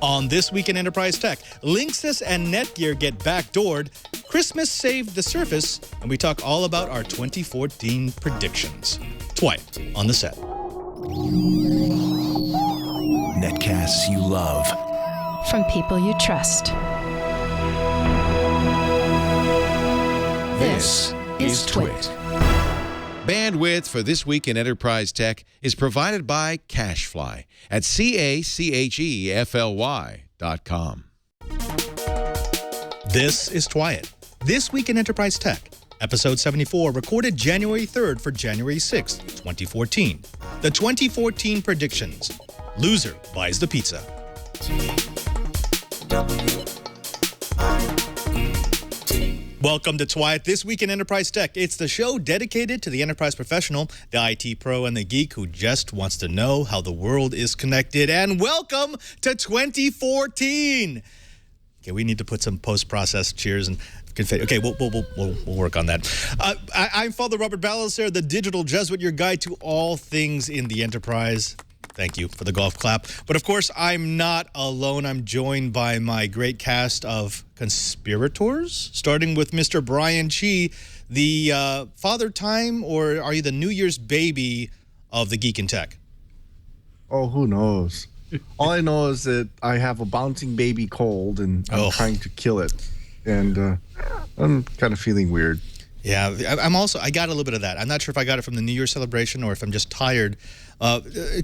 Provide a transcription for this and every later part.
On This Week in Enterprise Tech, Linksys and Netgear get backdoored, Christmas saved the Surface, and we talk all about our 2014 predictions. Twice on the set. Netcasts you love. From people you trust. This is Twit. Bandwidth for This Week in Enterprise Tech is provided by CacheFly at CacheFly.com. This is Twiet. This Week in Enterprise Tech, Episode 74, recorded January 3rd for January 6th, 2014. The 2014 predictions. Loser buys the pizza. Welcome to Twiet, This Week in Enterprise Tech. It's the show dedicated to the enterprise professional, the IT pro, and the geek who just wants to know how the world is connected. And welcome to 2014. Okay, we need to put some post-process cheers and confetti. Okay, we'll work on that. I'm Father Robert Ballister, the digital Jesuit, your guide to all things in the enterprise. Thank you for the golf clap. But of course, I'm not alone. I'm joined by my great cast of conspirators, starting with Mr. Brian Chi, the father time, or are you the New Year's baby of the Geek and Tech? Oh, who knows? All I know is that I have a bouncing baby cold, and I'm trying to kill it. And I'm kind of feeling weird. Yeah, I got a little bit of that. I'm not sure if I got it from the New Year celebration or if I'm just tired.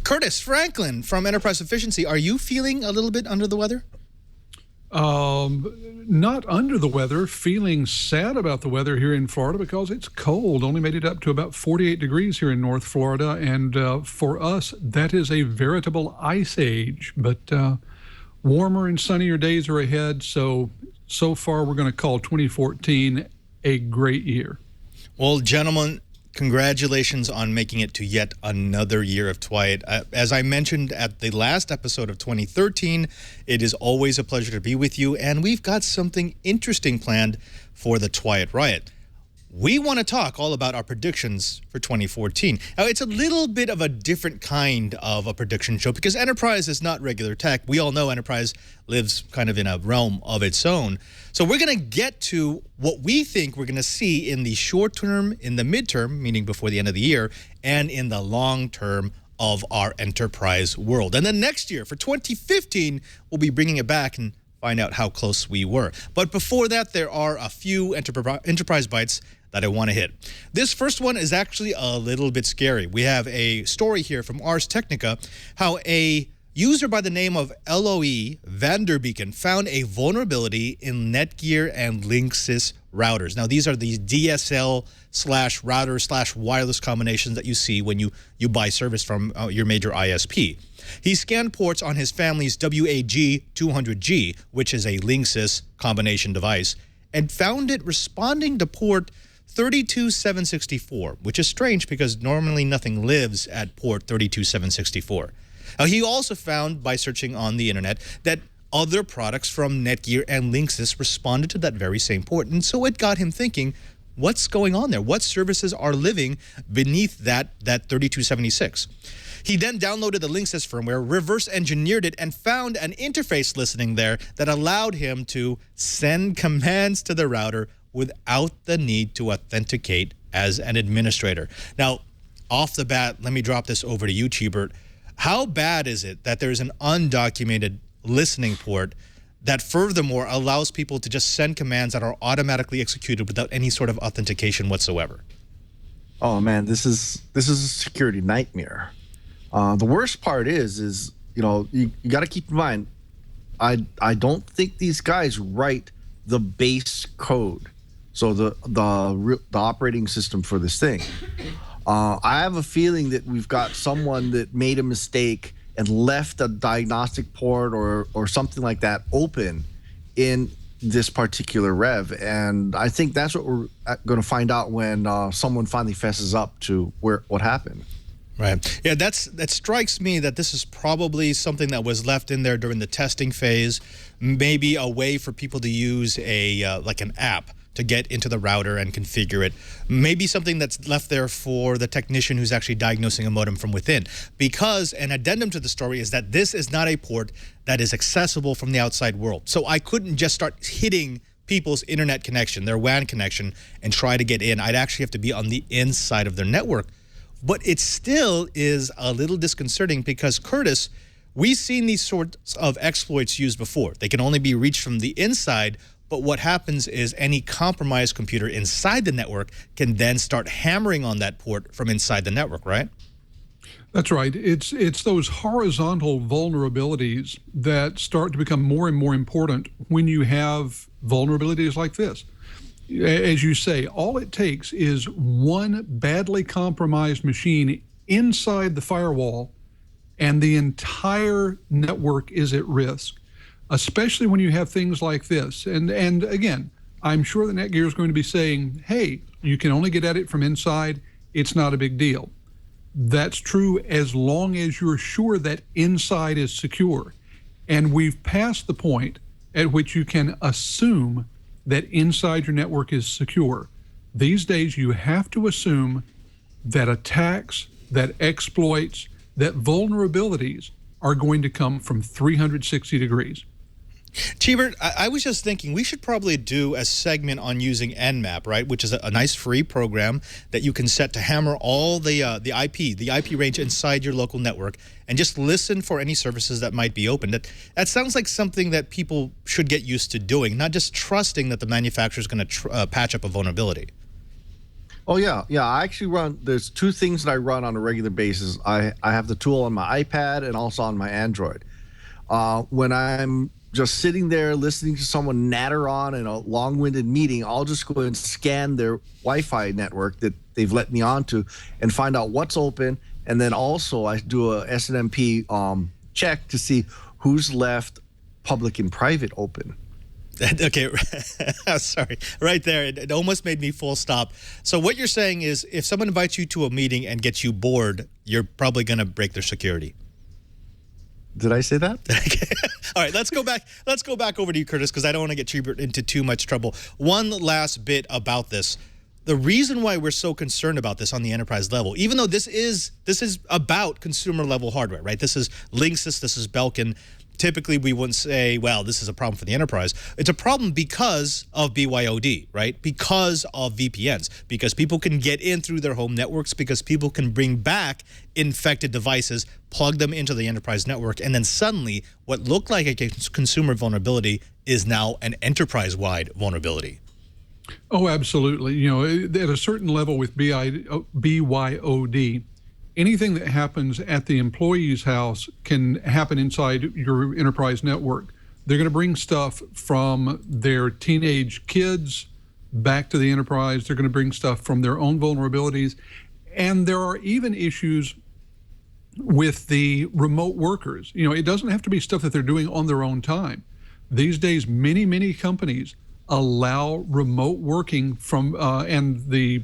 Curtis Franklin from Enterprise Efficiency, are you feeling a little bit under the weather? Not under the weather, feeling sad about the weather here in Florida because it's cold. Only made it up to about 48 degrees here in North Florida. And for us, that is a veritable ice age. But warmer and sunnier days are ahead. So far, we're going to call 2014 a great year. Well, gentlemen, congratulations on making it to yet another year of Twiet. As I mentioned at the last episode of 2013, it is always a pleasure to be with you, and we've got something interesting planned for the Twiet Riot. We want to talk all about our predictions for 2014. Now, it's a little bit of a different kind of a prediction show because Enterprise is not regular tech. We all know Enterprise lives kind of in a realm of its own. So we're going to get to what we think we're going to see in the short term, in the midterm, meaning before the end of the year, and in the long term of our Enterprise world. And then next year, for 2015, we'll be bringing it back and find out how close we were. But before that, there are a few Enterprise bites that I want to hit. This first one is actually a little bit scary. We have a story here from Ars Technica, how a user by the name of LOE Vanderbeeken found a vulnerability in Netgear and Linksys routers. Now, these are the DSL/router/wireless combinations that you see when you buy service from your major ISP. He scanned ports on his family's WAG200G, which is a Linksys combination device, and found it responding to port 32764, which is strange because normally nothing lives at port 32764. Now, he also found, by searching on the internet, that other products from Netgear and Linksys responded to that very same port. And so it got him thinking, what's going on there? What services are living beneath that 3276? He then downloaded the Linksys firmware, reverse engineered it, and found an interface listening there that allowed him to send commands to the router without the need to authenticate as an administrator. Now, off the bat, let me drop this over to you, Chibert. How bad is it that there's an undocumented listening port that furthermore allows people to just send commands that are automatically executed without any sort of authentication whatsoever? Oh man, this is a security nightmare. The worst part is you got to keep in mind, I don't think these guys write the base code, so the operating system for this thing. I have a feeling that we've got someone that made a mistake and left a diagnostic port or something like that open in this particular rev, and I think that's what we're going to find out when someone finally fesses up to what happened. Right. Yeah, that strikes me that this is probably something that was left in there during the testing phase, maybe a way for people to use like an app to get into the router and configure it. Maybe something that's left there for the technician who's actually diagnosing a modem from within. Because an addendum to the story is that this is not a port that is accessible from the outside world. So I couldn't just start hitting people's internet connection, their WAN connection, and try to get in. I'd actually have to be on the inside of their network. But it still is a little disconcerting because, Curtis, we've seen these sorts of exploits used before. They can only be reached from the inside, but what happens is any compromised computer inside the network can then start hammering on that port from inside the network, right? That's right. It's those horizontal vulnerabilities that start to become more and more important when you have vulnerabilities like this. As you say, all it takes is one badly compromised machine inside the firewall, and the entire network is at risk, especially when you have things like this. And again, I'm sure the Netgear is going to be saying, hey, you can only get at it from inside. It's not a big deal. That's true as long as you're sure that inside is secure. And we've passed the point at which you can assume that inside your network is secure. These days, you have to assume that attacks, that exploits, that vulnerabilities are going to come from 360 degrees. Cheebert, I was just thinking we should probably do a segment on using Nmap, right? Which is a nice free program that you can set to hammer all the IP range inside your local network, and just listen for any services that might be open. That sounds like something that people should get used to doing, not just trusting that the manufacturer is going to patch up a vulnerability. Oh, yeah. I actually run, there's two things that I run on a regular basis. I have the tool on my iPad and also on my Android. When I'm just sitting there listening to someone natter on in a long-winded meeting, I'll just go and scan their Wi-Fi network that they've let me onto and find out what's open. And then also I do a SNMP check to see who's left public and private open. Okay, sorry. Right there, it almost made me full stop. So what you're saying is if someone invites you to a meeting and gets you bored, you're probably going to break their security. Did I say that? Okay. All right, let's go back. Let's go back over to you, Curtis, because I don't want to get Cheebert into too much trouble. One last bit about this. The reason why we're so concerned about this on the enterprise level, even though this is about consumer level hardware, right? This is Linksys, this is Belkin. Typically, we wouldn't say, well, this is a problem for the enterprise. It's a problem because of BYOD, right? Because of VPNs, because people can get in through their home networks, because people can bring back infected devices, plug them into the enterprise network, and then suddenly what looked like a consumer vulnerability is now an enterprise-wide vulnerability. Oh, absolutely. You know, at a certain level with BYOD, anything that happens at the employee's house can happen inside your enterprise network. They're going to bring stuff from their teenage kids back to the enterprise. They're going to bring stuff from their own vulnerabilities. And there are even issues with the remote workers. You know, it doesn't have to be stuff that they're doing on their own time. These days, many companies allow remote working from, and the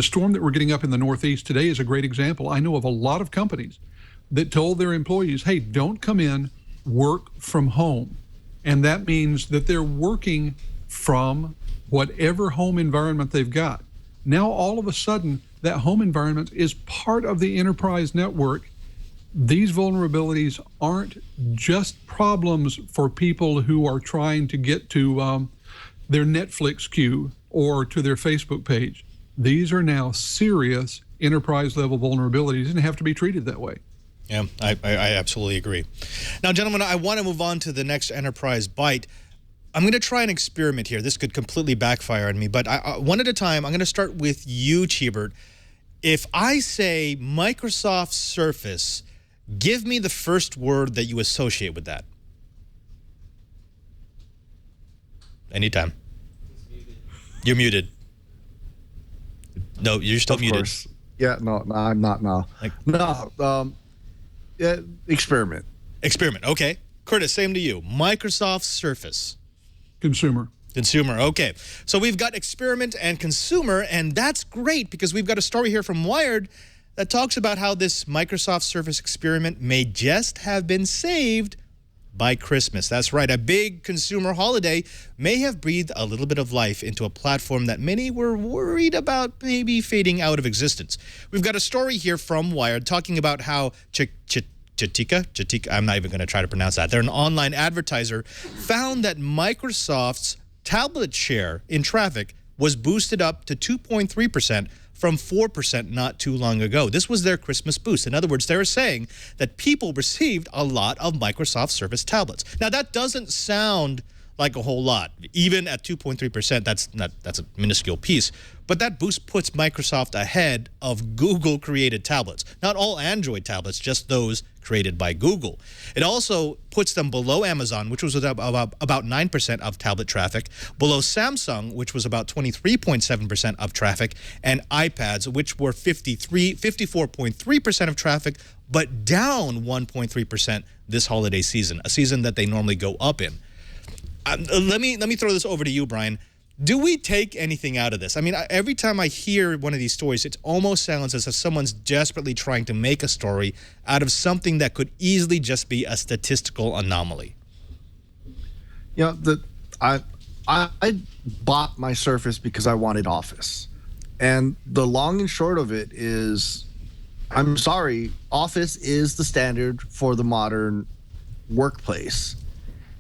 storm that we're getting up in the Northeast today is a great example. I know of a lot of companies that told their employees, hey, don't come in, work from home. And that means that they're working from whatever home environment they've got. Now, all of a sudden, that home environment is part of the enterprise network. These vulnerabilities aren't just problems for people who are trying to get to their Netflix queue or to their Facebook page. These are now serious enterprise-level vulnerabilities and have to be treated that way. Yeah, I absolutely agree. Now, gentlemen, I want to move on to the next enterprise bite. I'm going to try an experiment here. This could completely backfire on me, but one at a time. I'm going to start with you, Cheebert. If I say Microsoft Surface, give me the first word that you associate with that. Anytime. You're muted. No, you're still muted. Course. Yeah, no, I'm not now. Yeah, experiment. Experiment, okay. Curtis, same to you. Microsoft Surface. Consumer. Consumer, okay. So we've got experiment and consumer, and that's great because we've got a story here from Wired that talks about how this Microsoft Surface experiment may just have been saved by Christmas. That's right. A big consumer holiday may have breathed a little bit of life into a platform that many were worried about maybe fading out of existence. We've got a story here from Wired talking about how Chitika, I'm not even going to try to pronounce that. They're an online advertiser, found that Microsoft's tablet share in traffic was boosted up to 2.3% from 4% not too long ago. This was their Christmas boost. In other words, they were saying that people received a lot of Microsoft Surface tablets. Now, that doesn't sound like a whole lot. Even at 2.3%, that's a minuscule piece. But that boost puts Microsoft ahead of Google-created tablets. Not all Android tablets, just those created by Google. It also puts them below Amazon, which was about 9% of tablet traffic, below Samsung, which was about 23.7% of traffic, and iPads, which were 54.3% of traffic, but down 1.3% this holiday season, a season that they normally go up in. Let me throw this over to you, Brian. Do we take anything out of this? I mean, every time I hear one of these stories, it almost sounds as if someone's desperately trying to make a story out of something that could easily just be a statistical anomaly. You know, I bought my Surface because I wanted Office. And the long and short of it is, I'm sorry, Office is the standard for the modern workplace.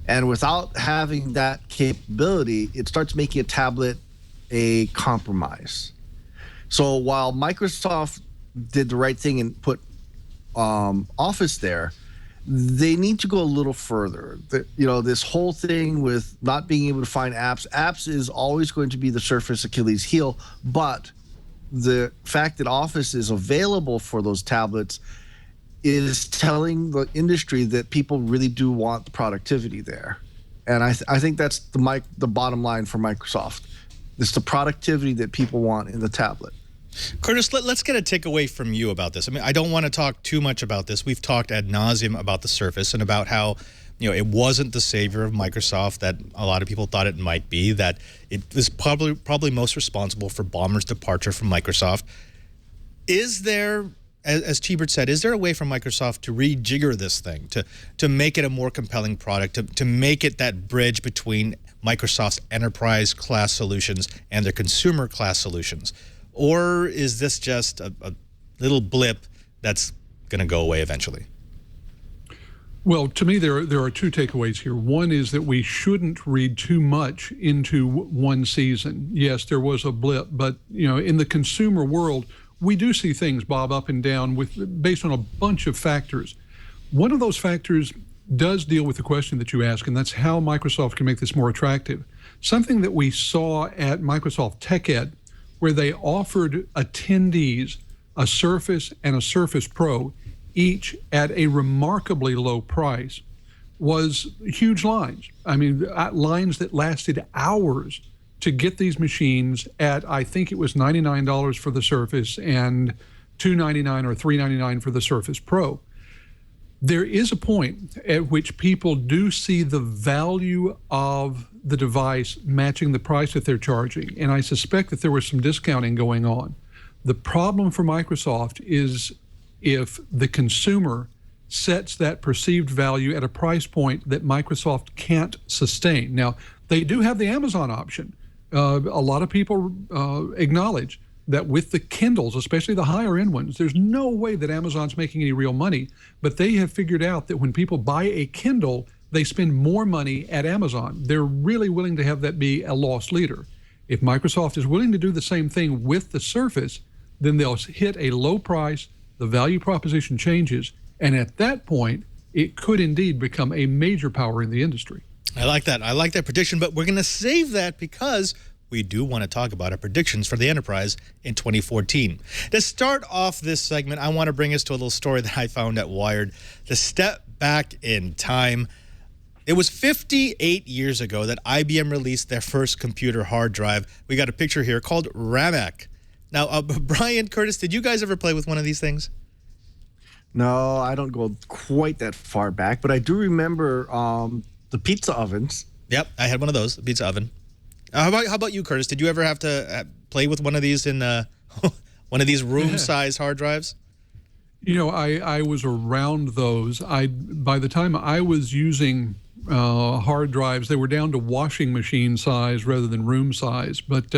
And without having that capability, it starts making a tablet a compromise. So while Microsoft did the right thing and put Office there, they need to go a little further. This whole thing with not being able to find apps is always going to be the Surface Achilles heel. But the fact that Office is available for those tablets is telling the industry that people really do want the productivity there. And I think that's the bottom line for Microsoft. It's the productivity that people want in the tablet. Curtis, let's get a takeaway from you about this. I mean, I don't want to talk too much about this. We've talked ad nauseum about the Surface and about how, it wasn't the savior of Microsoft that a lot of people thought it might be, that it was probably most responsible for Ballmer's departure from Microsoft. Is there, as Chibert said, is there a way for Microsoft to rejigger this thing, to make it a more compelling product, to make it that bridge between Microsoft's enterprise class solutions and their consumer class solutions? Or is this just a little blip that's going to go away eventually? Well, to me, there are two takeaways here. One is that we shouldn't read too much into one season. Yes, there was a blip, but in the consumer world, we do see things bob up and down based on a bunch of factors. One of those factors does deal with the question that you ask, and that's how Microsoft can make this more attractive. Something that we saw at Microsoft TechEd, where they offered attendees a Surface and a Surface Pro, each at a remarkably low price, was huge lines. I mean, lines that lasted hours to get these machines at, I think it was $99 for the Surface and $299 or $399 for the Surface Pro. There is a point at which people do see the value of the device matching the price that they're charging, and I suspect that there was some discounting going on. The problem for Microsoft is if the consumer sets that perceived value at a price point that Microsoft can't sustain. Now, they do have the Amazon option. A lot of people acknowledge that with the Kindles, especially the higher end ones, there's no way that Amazon's making any real money, but they have figured out that when people buy a Kindle, they spend more money at Amazon. They're really willing to have that be a loss leader. If Microsoft is willing to do the same thing with the Surface, then they'll hit a low price, the value proposition changes, and at that point, it could indeed become a major power in the industry. I like that. I like that prediction, but we're going to save that because we do want to talk about our predictions for the enterprise in 2014. To start off this segment, I want to bring us to a little story that I found at Wired. To step back in time, it was 58 years ago that IBM released their first computer hard drive. We got a picture here called RAMAC. Now, Brian, Curtis, did you guys ever play with one of these things? No, I don't go quite that far back, but I do remember the pizza ovens. Yep, I had one of those, the pizza oven. How about you, Curtis? Did you ever have to play with one of these in one of these room-size hard drives? I was around those. By the time I was using hard drives, they were down to washing machine size rather than room size. But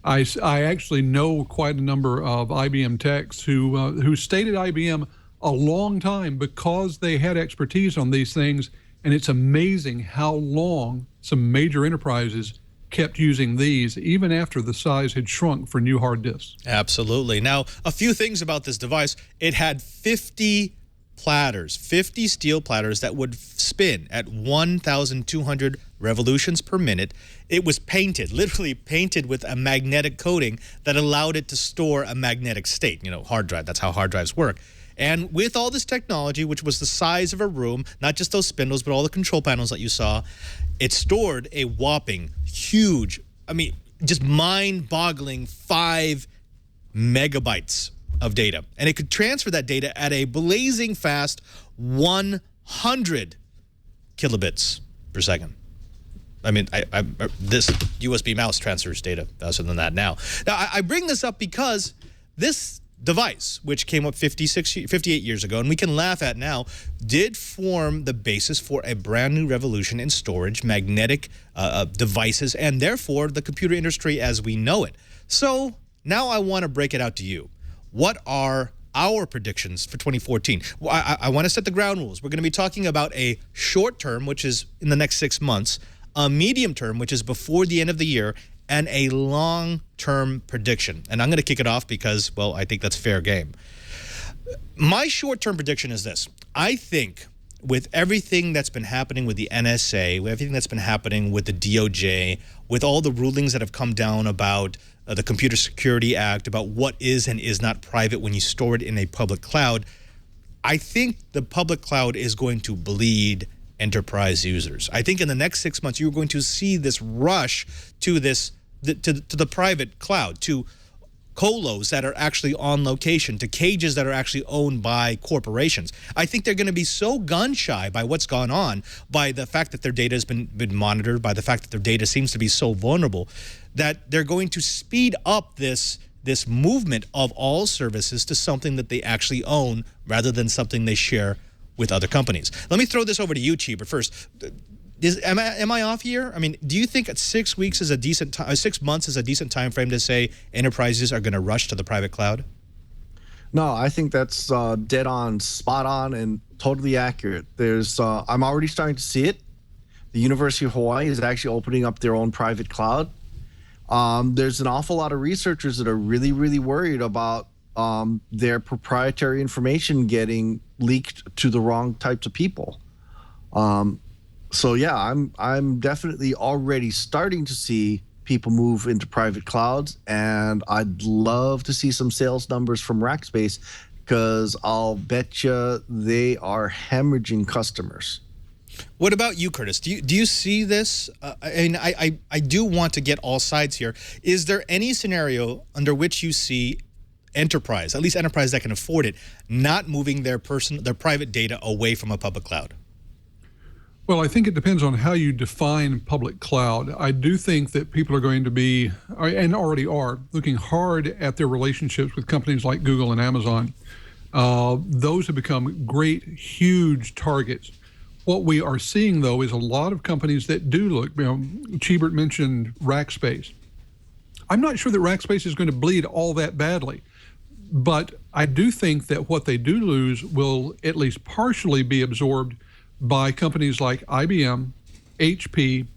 I actually know quite a number of IBM techs who stayed at IBM a long time because they had expertise on these things. And it's amazing how long some major enterprises kept using these even after the size had shrunk for new hard disks. Absolutely. Now, a few things about this device. It had 50 platters, 50 steel platters that would spin at 1,200 revolutions per minute. It was painted, literally painted with a magnetic coating that allowed it to store a magnetic state. Hard drive, that's how hard drives work. And with all this technology, which was the size of a room, not just those spindles, but all the control panels that you saw, it stored a whopping huge, just mind-boggling 5 megabytes of data. And it could transfer that data at a blazing fast 100 kilobits per second. This USB mouse transfers data faster than that now. Now, I bring this up because this device, which came up 58 years ago, and we can laugh at now, did form the basis for a brand new revolution in storage, magnetic devices, and therefore the computer industry as we know it. So now I want to break it out to you. What are our predictions for 2014? I want to set the ground rules. We're going to be talking about a short term, which is in the next 6 months, a medium term, which is before the end of the year, and a long-term prediction. And I'm going to kick it off because, well, I think that's fair game. My short-term prediction is this. I think with everything that's been happening with the NSA, with everything that's been happening with the DOJ, with all the rulings that have come down about the Computer Security Act, about what is and is not private when you store it in a public cloud, I think the public cloud is going to bleed enterprise users. I think in the next 6 months, you're going to see this rush to the private cloud, to colos that are actually on location, to cages that are actually owned by corporations. I think they're going to be so gun-shy by what's gone on, by the fact that their data has been monitored, by the fact that their data seems to be so vulnerable, that they're going to speed up this movement of all services to something that they actually own rather than something they share with other companies. Let me throw this over to you, Cheever, first. Am I off here? Do you think 6 weeks is a decent 6 months is a decent time frame to say enterprises are going to rush to the private cloud? No, I think that's dead on, spot on, and totally accurate. I'm already starting to see it. The University of Hawaii is actually opening up their own private cloud. There's an awful lot of researchers that are really, really worried about their proprietary information getting leaked to the wrong types of people. So yeah, I'm definitely already starting to see people move into private clouds, and I'd love to see some sales numbers from Rackspace because I'll bet you they are hemorrhaging customers. What about you, Curtis? Do you see this? I do want to get all sides here. Is there any scenario under which you see enterprise, at least enterprise that can afford it, not moving their private data away from a public cloud? Well, I think it depends on how you define public cloud. I do think that people are going to be, and already are, looking hard at their relationships with companies like Google and Amazon. Those have become great, huge targets. What we are seeing, though, is a lot of companies that do look, Chibert mentioned Rackspace. I'm not sure that Rackspace is going to bleed all that badly, but I do think that what they do lose will at least partially be absorbed by companies like IBM, HP,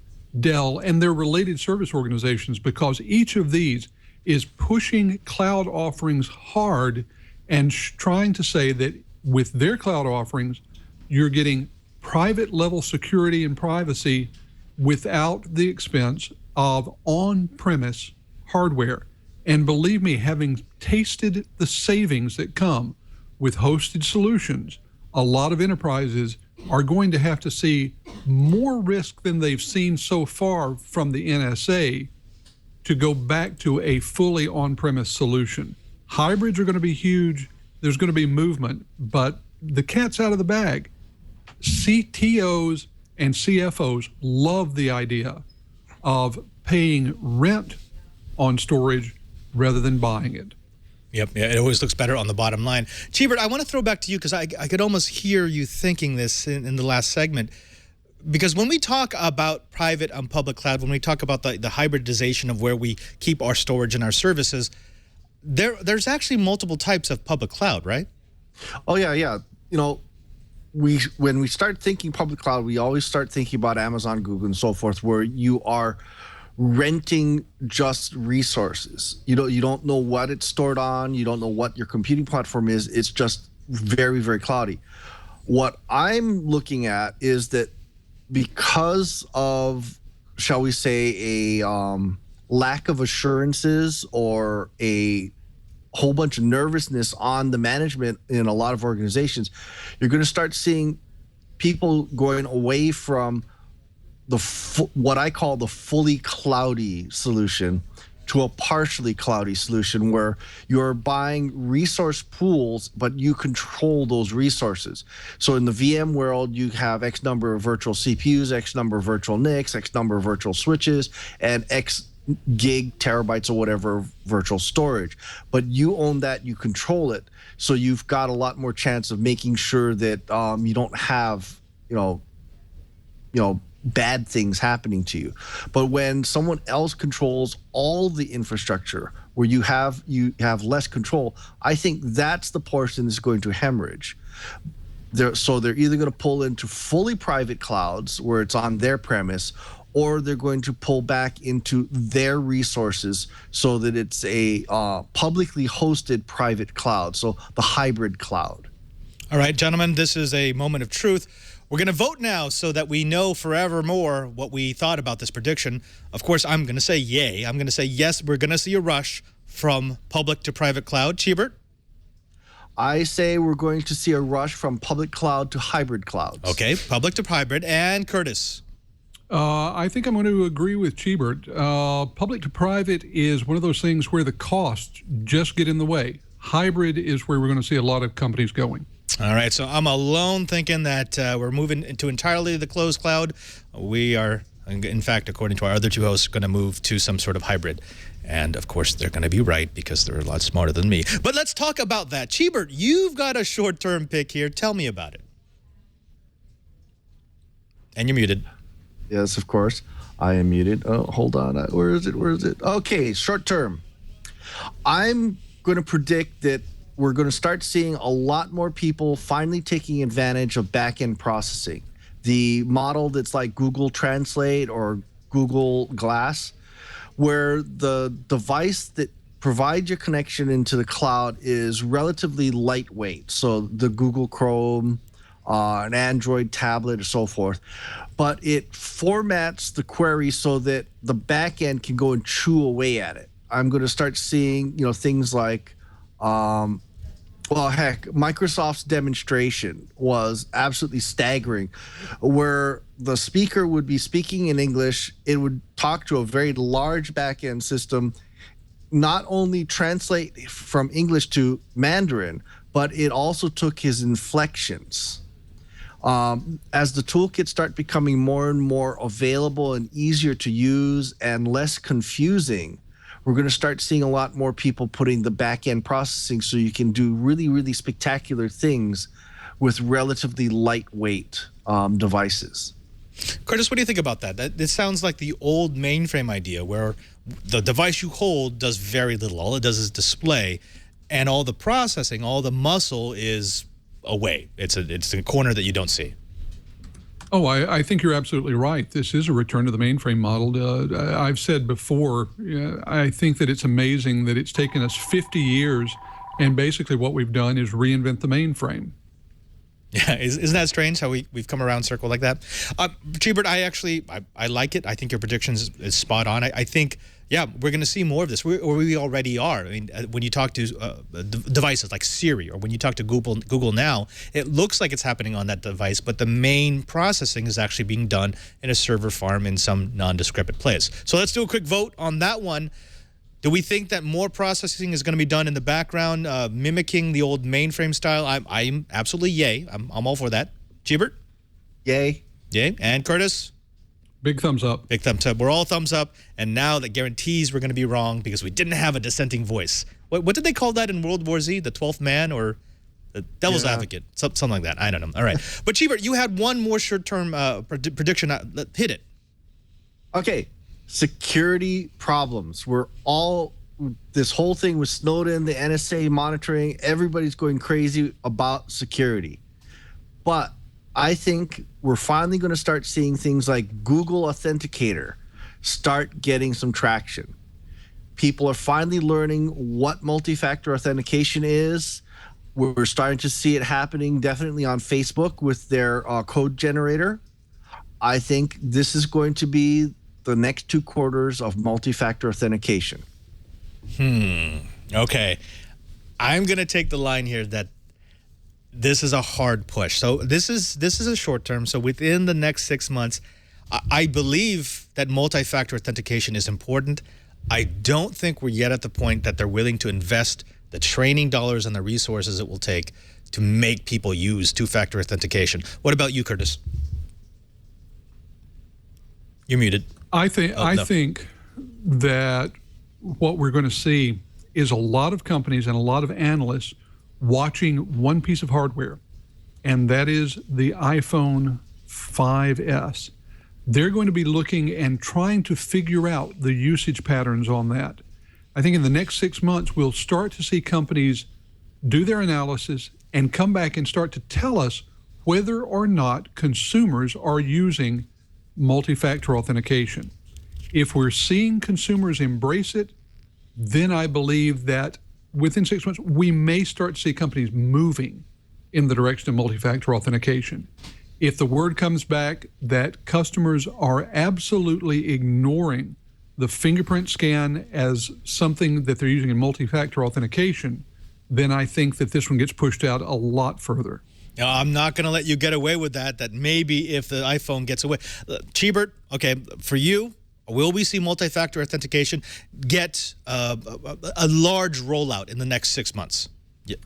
Dell, and their related service organizations, because each of these is pushing cloud offerings hard and trying to say that with their cloud offerings, you're getting private level security and privacy without the expense of on-premise hardware. And believe me, having tasted the savings that come with hosted solutions, a lot of enterprises are going to have to see more risk than they've seen so far from the NSA to go back to a fully on-premise solution. Hybrids are going to be huge. There's going to be movement, but the cat's out of the bag. CTOs and CFOs love the idea of paying rent on storage rather than buying it. Yep, yeah, it always looks better on the bottom line. Cheebert, I want to throw back to you because I could almost hear you thinking this in the last segment. Because when we talk about private and public cloud, when we talk about the hybridization of where we keep our storage and our services, there's actually multiple types of public cloud, right? Oh, yeah. You know, when we start thinking public cloud, we always start thinking about Amazon, Google, and so forth, where you are renting just resources. You don't know what it's stored on. You don't know what your computing platform is. It's just very, very cloudy. What I'm looking at is that because of, shall we say, a lack of assurances or a whole bunch of nervousness on the management in a lot of organizations, you're going to start seeing people going away from what I call the fully cloudy solution to a partially cloudy solution, where you're buying resource pools, but you control those resources. So in the VM world, you have X number of virtual CPUs, X number of virtual NICs, X number of virtual switches, and X gig, terabytes, or whatever virtual storage. But you own that, you control it. So you've got a lot more chance of making sure that you don't have, bad things happening to you. But when someone else controls all the infrastructure, where you have less control, I think that's the portion that's going to hemorrhage. So they're either going to pull into fully private clouds where it's on their premise, or they're going to pull back into their resources so that it's a publicly hosted private cloud, so the hybrid cloud. All right, gentlemen, this is a moment of truth. We're going to vote now so that we know forevermore what we thought about this prediction. Of course, I'm going to say yay. I'm going to say yes, we're going to see a rush from public to private cloud. Cheebert? I say we're going to see a rush from public cloud to hybrid clouds. Okay, public to hybrid. And Curtis? I think I'm going to agree with Cheebert. Public to private is one of those things where the costs just get in the way. Hybrid is where we're going to see a lot of companies going. All right, so I'm alone thinking that we're moving into entirely the closed cloud. We are, in fact, according to our other two hosts, going to move to some sort of hybrid. And, of course, they're going to be right because they're a lot smarter than me. But let's talk about that. Cheebert, you've got a short-term pick here. Tell me about it. And you're muted. Yes, of course. I am muted. Oh, hold on. Where is it? Okay, short term. I'm going to predict that we're going to start seeing a lot more people finally taking advantage of back-end processing. The model that's like Google Translate or Google Glass, where the device that provides your connection into the cloud is relatively lightweight. So the Google Chrome, an Android tablet, or so forth. But it formats the query so that the back end can go and chew away at it. I'm going to start seeing, things like, Microsoft's demonstration was absolutely staggering, where the speaker would be speaking in English. It would talk to a very large back-end system, not only translate from English to Mandarin, but it also took his inflections. As the toolkits start becoming more and more available and easier to use and less confusing, we're going to start seeing a lot more people putting the back-end processing so you can do really, really spectacular things with relatively lightweight devices. Curtis, what do you think about that? It sounds like the old mainframe idea where the device you hold does very little. All it does is display, and all the processing, all the muscle is away. It's a corner that you don't see. Oh, I think you're absolutely right. This is a return to the mainframe model. I've said before, I think that it's amazing that it's taken us 50 years, and basically what we've done is reinvent the mainframe. Yeah, isn't that strange how we've come around circle like that? Cheebert, I like it. I think your prediction is spot on. I think, yeah, we're going to see more of this. We already are. I mean, when you talk to devices like Siri, or when you talk to Google now, it looks like it's happening on that device, but the main processing is actually being done in a server farm in some nondescript place. So let's do a quick vote on that one. Do we think that more processing is going to be done in the background, mimicking the old mainframe style? I'm absolutely yay. I'm all for that. Cheebert? Yay. Yay. And Curtis? Big thumbs up. Big thumbs up. We're all thumbs up. And now that guarantees we're going to be wrong because we didn't have a dissenting voice. What did they call that in World War Z? The 12th man or the devil's advocate? Something like that. I don't know. All right. But Cheever, you had one more short-term prediction. Hit it. Okay. Security problems. This whole thing with Snowden, the NSA monitoring, everybody's going crazy about security. But I think we're finally going to start seeing things like Google Authenticator start getting some traction. People are finally learning what multi-factor authentication is. We're starting to see it happening definitely on Facebook with their code generator. I think this is going to be the next 2 quarters of multi-factor authentication. Okay. I'm going to take the line here that this is a hard push. So this is a short term. So within the next 6 months, I believe that multi-factor authentication is important. I don't think we're yet at the point that they're willing to invest the training dollars and the resources it will take to make people use two-factor authentication. What about you, Curtis? You're muted. I think that what we're going to see is a lot of companies and a lot of analysts watching one piece of hardware, and that is the iPhone 5S. They're going to be looking and trying to figure out the usage patterns on that. I think in the next 6 months, we'll start to see companies do their analysis and come back and start to tell us whether or not consumers are using multi-factor authentication. If we're seeing consumers embrace it, then I believe that within 6 months, we may start to see companies moving in the direction of multi-factor authentication. If the word comes back that customers are absolutely ignoring the fingerprint scan as something that they're using in multi-factor authentication, then I think that this one gets pushed out a lot further. No, I'm not going to let you get away with that maybe if the iPhone gets away. Cheebert, okay, for you, will we see multi-factor authentication get a large rollout in the next 6 months?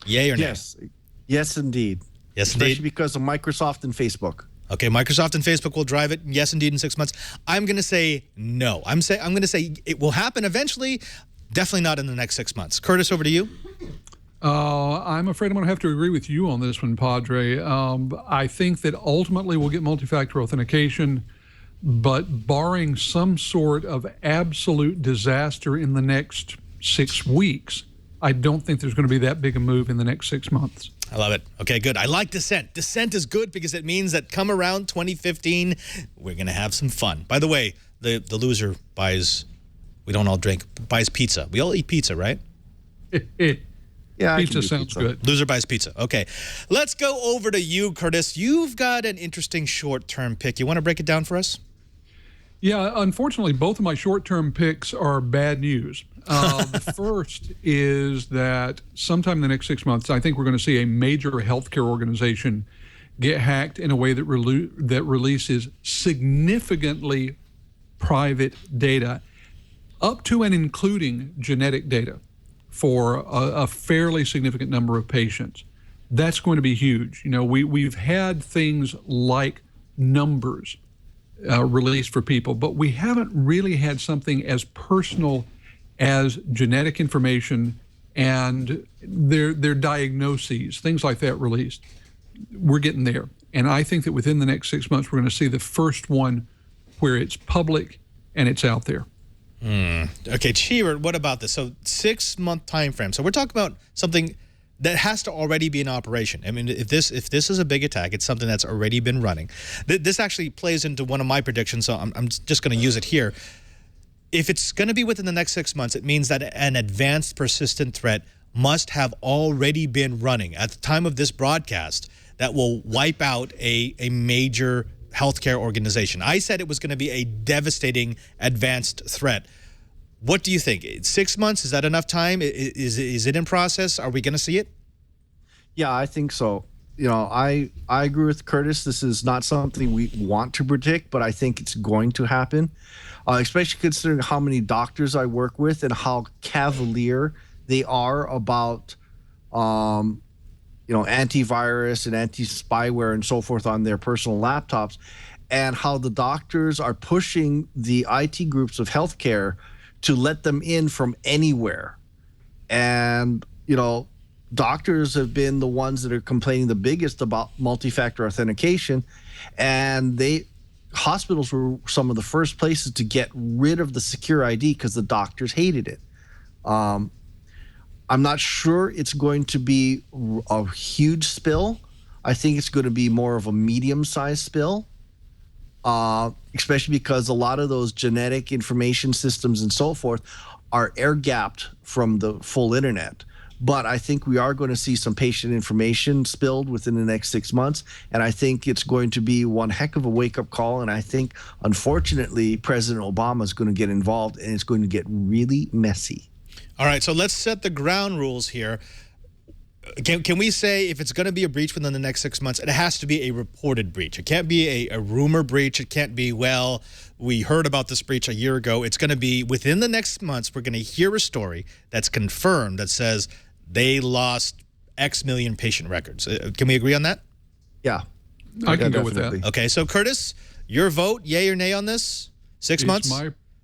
Yay or nay? Yes, indeed. Yes, indeed. Especially because of Microsoft and Facebook. Okay, Microsoft and Facebook will drive it. Yes, indeed, in 6 months. I'm going to say no. I'm going to say it will happen eventually. Definitely not in the next 6 months. Curtis, over to you. I'm afraid I'm going to have to agree with you on this one, Padre. I think that ultimately we'll get multi-factor authentication, but barring some sort of absolute disaster in the next 6 weeks, I don't think there's going to be that big a move in the next 6 months. I love it. Okay, good. I like dissent. Dissent is good because it means that come around 2015, we're going to have some fun. By the way, the loser buys, we don't all drink, buys pizza. We all eat pizza, right? Yeah, pizza sounds good. Loser buys pizza. Okay. Let's go over to you, Curtis. You've got an interesting short-term pick. You want to break it down for us? Yeah, unfortunately, both of my short-term picks are bad news. The first is that sometime in the next 6 months, I think we're going to see a major healthcare organization get hacked in a way that releases significantly private data, up to and including genetic data for a fairly significant number of patients. That's going to be huge. You know, we've had things like numbers released for people, but we haven't really had something as personal as genetic information and their diagnoses, things like that released. We're getting there. And I think that within the next 6 months, we're going to see the first one where it's public and it's out there. Okay, Cheever, what about this? So 6 month time frame. So we're talking about something that has to already be in operation. I mean, if this is a big attack, it's something that's already been running. This actually plays into one of my predictions, so I'm just going to use it here. If it's going to be within the next 6 months, it means that an advanced persistent threat must have already been running at the time of this broadcast that will wipe out a major healthcare organization. I said it was going to be a devastating advanced threat. What do you think? 6 months, is that enough time? Is it in process? Are we going to see it? Yeah, I think so. You know, I agree with Curtis. This is not something we want to predict, but I think it's going to happen, especially considering how many doctors I work with and how cavalier they are about, antivirus and anti-spyware and so forth on their personal laptops. and how the doctors are pushing the IT groups of healthcare to let them in from anywhere. And, doctors have been the ones that are complaining the biggest about multi-factor authentication, and hospitals were some of the first places to get rid of the secure ID because the doctors hated it. I'm not sure it's going to be a huge spill. I think it's going to be more of a medium-sized spill, especially because a lot of those genetic information systems and so forth are air-gapped from the full internet. But I think we are going to see some patient information spilled within the next 6 months. And I think it's going to be one heck of a wake-up call. And I think, unfortunately, President Obama is going to get involved, and it's going to get really messy. All right, so let's set the ground rules here. Can we say if it's going to be a breach within the next 6 months, it has to be a reported breach? It can't be a rumor breach. It can't be, well, we heard about this breach a year ago. It's going to be within the next months, we're going to hear a story that's confirmed that says they lost X million patient records. Can we agree on that? Yeah. I can go with that. Okay, so Curtis, your vote, yay or nay on this? 6 months?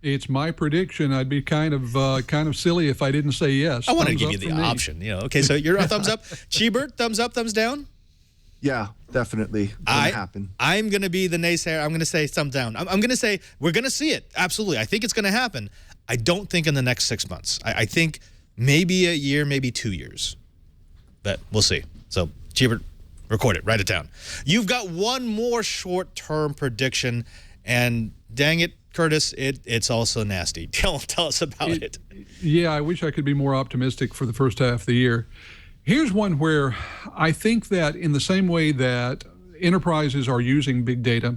It's my prediction. I'd be kind of silly if I didn't say yes. I want to give you the option. Okay, so you're a thumbs up. Cheebert, thumbs up, thumbs down? Yeah, definitely. Gonna happen. I'm going to be the naysayer. I'm going to say thumbs down. I'm going to say we're going to see it. Absolutely. I think it's going to happen. I don't think in the next 6 months. I think maybe a year, maybe 2 years. But we'll see. So, Cheebert, record it. Write it down. You've got one more short-term prediction, and dang it, Curtis, it's also nasty. Tell us about it. Yeah, I wish I could be more optimistic for the first half of the year. Here's one where I think that in the same way that enterprises are using big data,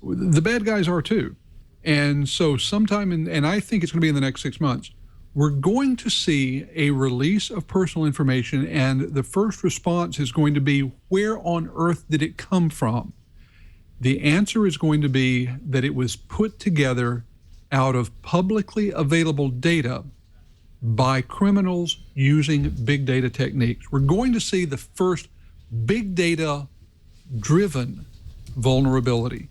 the bad guys are too. And so sometime and I think it's going to be in the next 6 months, we're going to see a release of personal information, and the first response is going to be, where on earth did it come from? The answer is going to be that it was put together out of publicly available data by criminals using big data techniques. We're going to see the first big data driven vulnerability.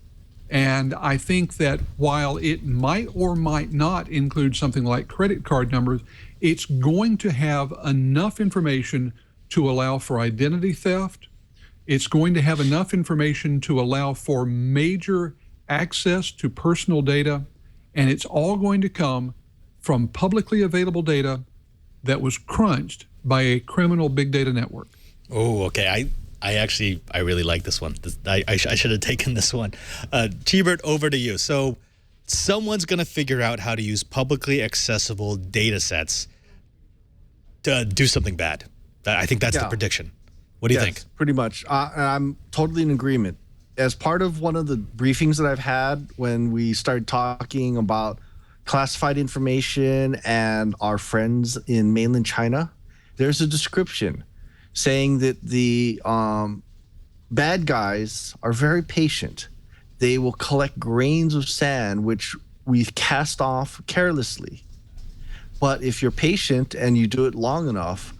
And I think that while it might or might not include something like credit card numbers, it's going to have enough information to allow for identity theft. It's going to have enough information to allow for major access to personal data, and it's all going to come from publicly available data that was crunched by a criminal big data network. Oh, okay. I really like this one. I should have taken this one. Cheebert, over to you. So someone's going to figure out how to use publicly accessible data sets to do something bad. I think that's the prediction. What do you think? Pretty much. I'm totally in agreement. As part of one of the briefings that I've had when we started talking about classified information and our friends in mainland China, there's a description saying that the bad guys are very patient. They will collect grains of sand, which we cast off carelessly. But if you're patient and you do it long enough,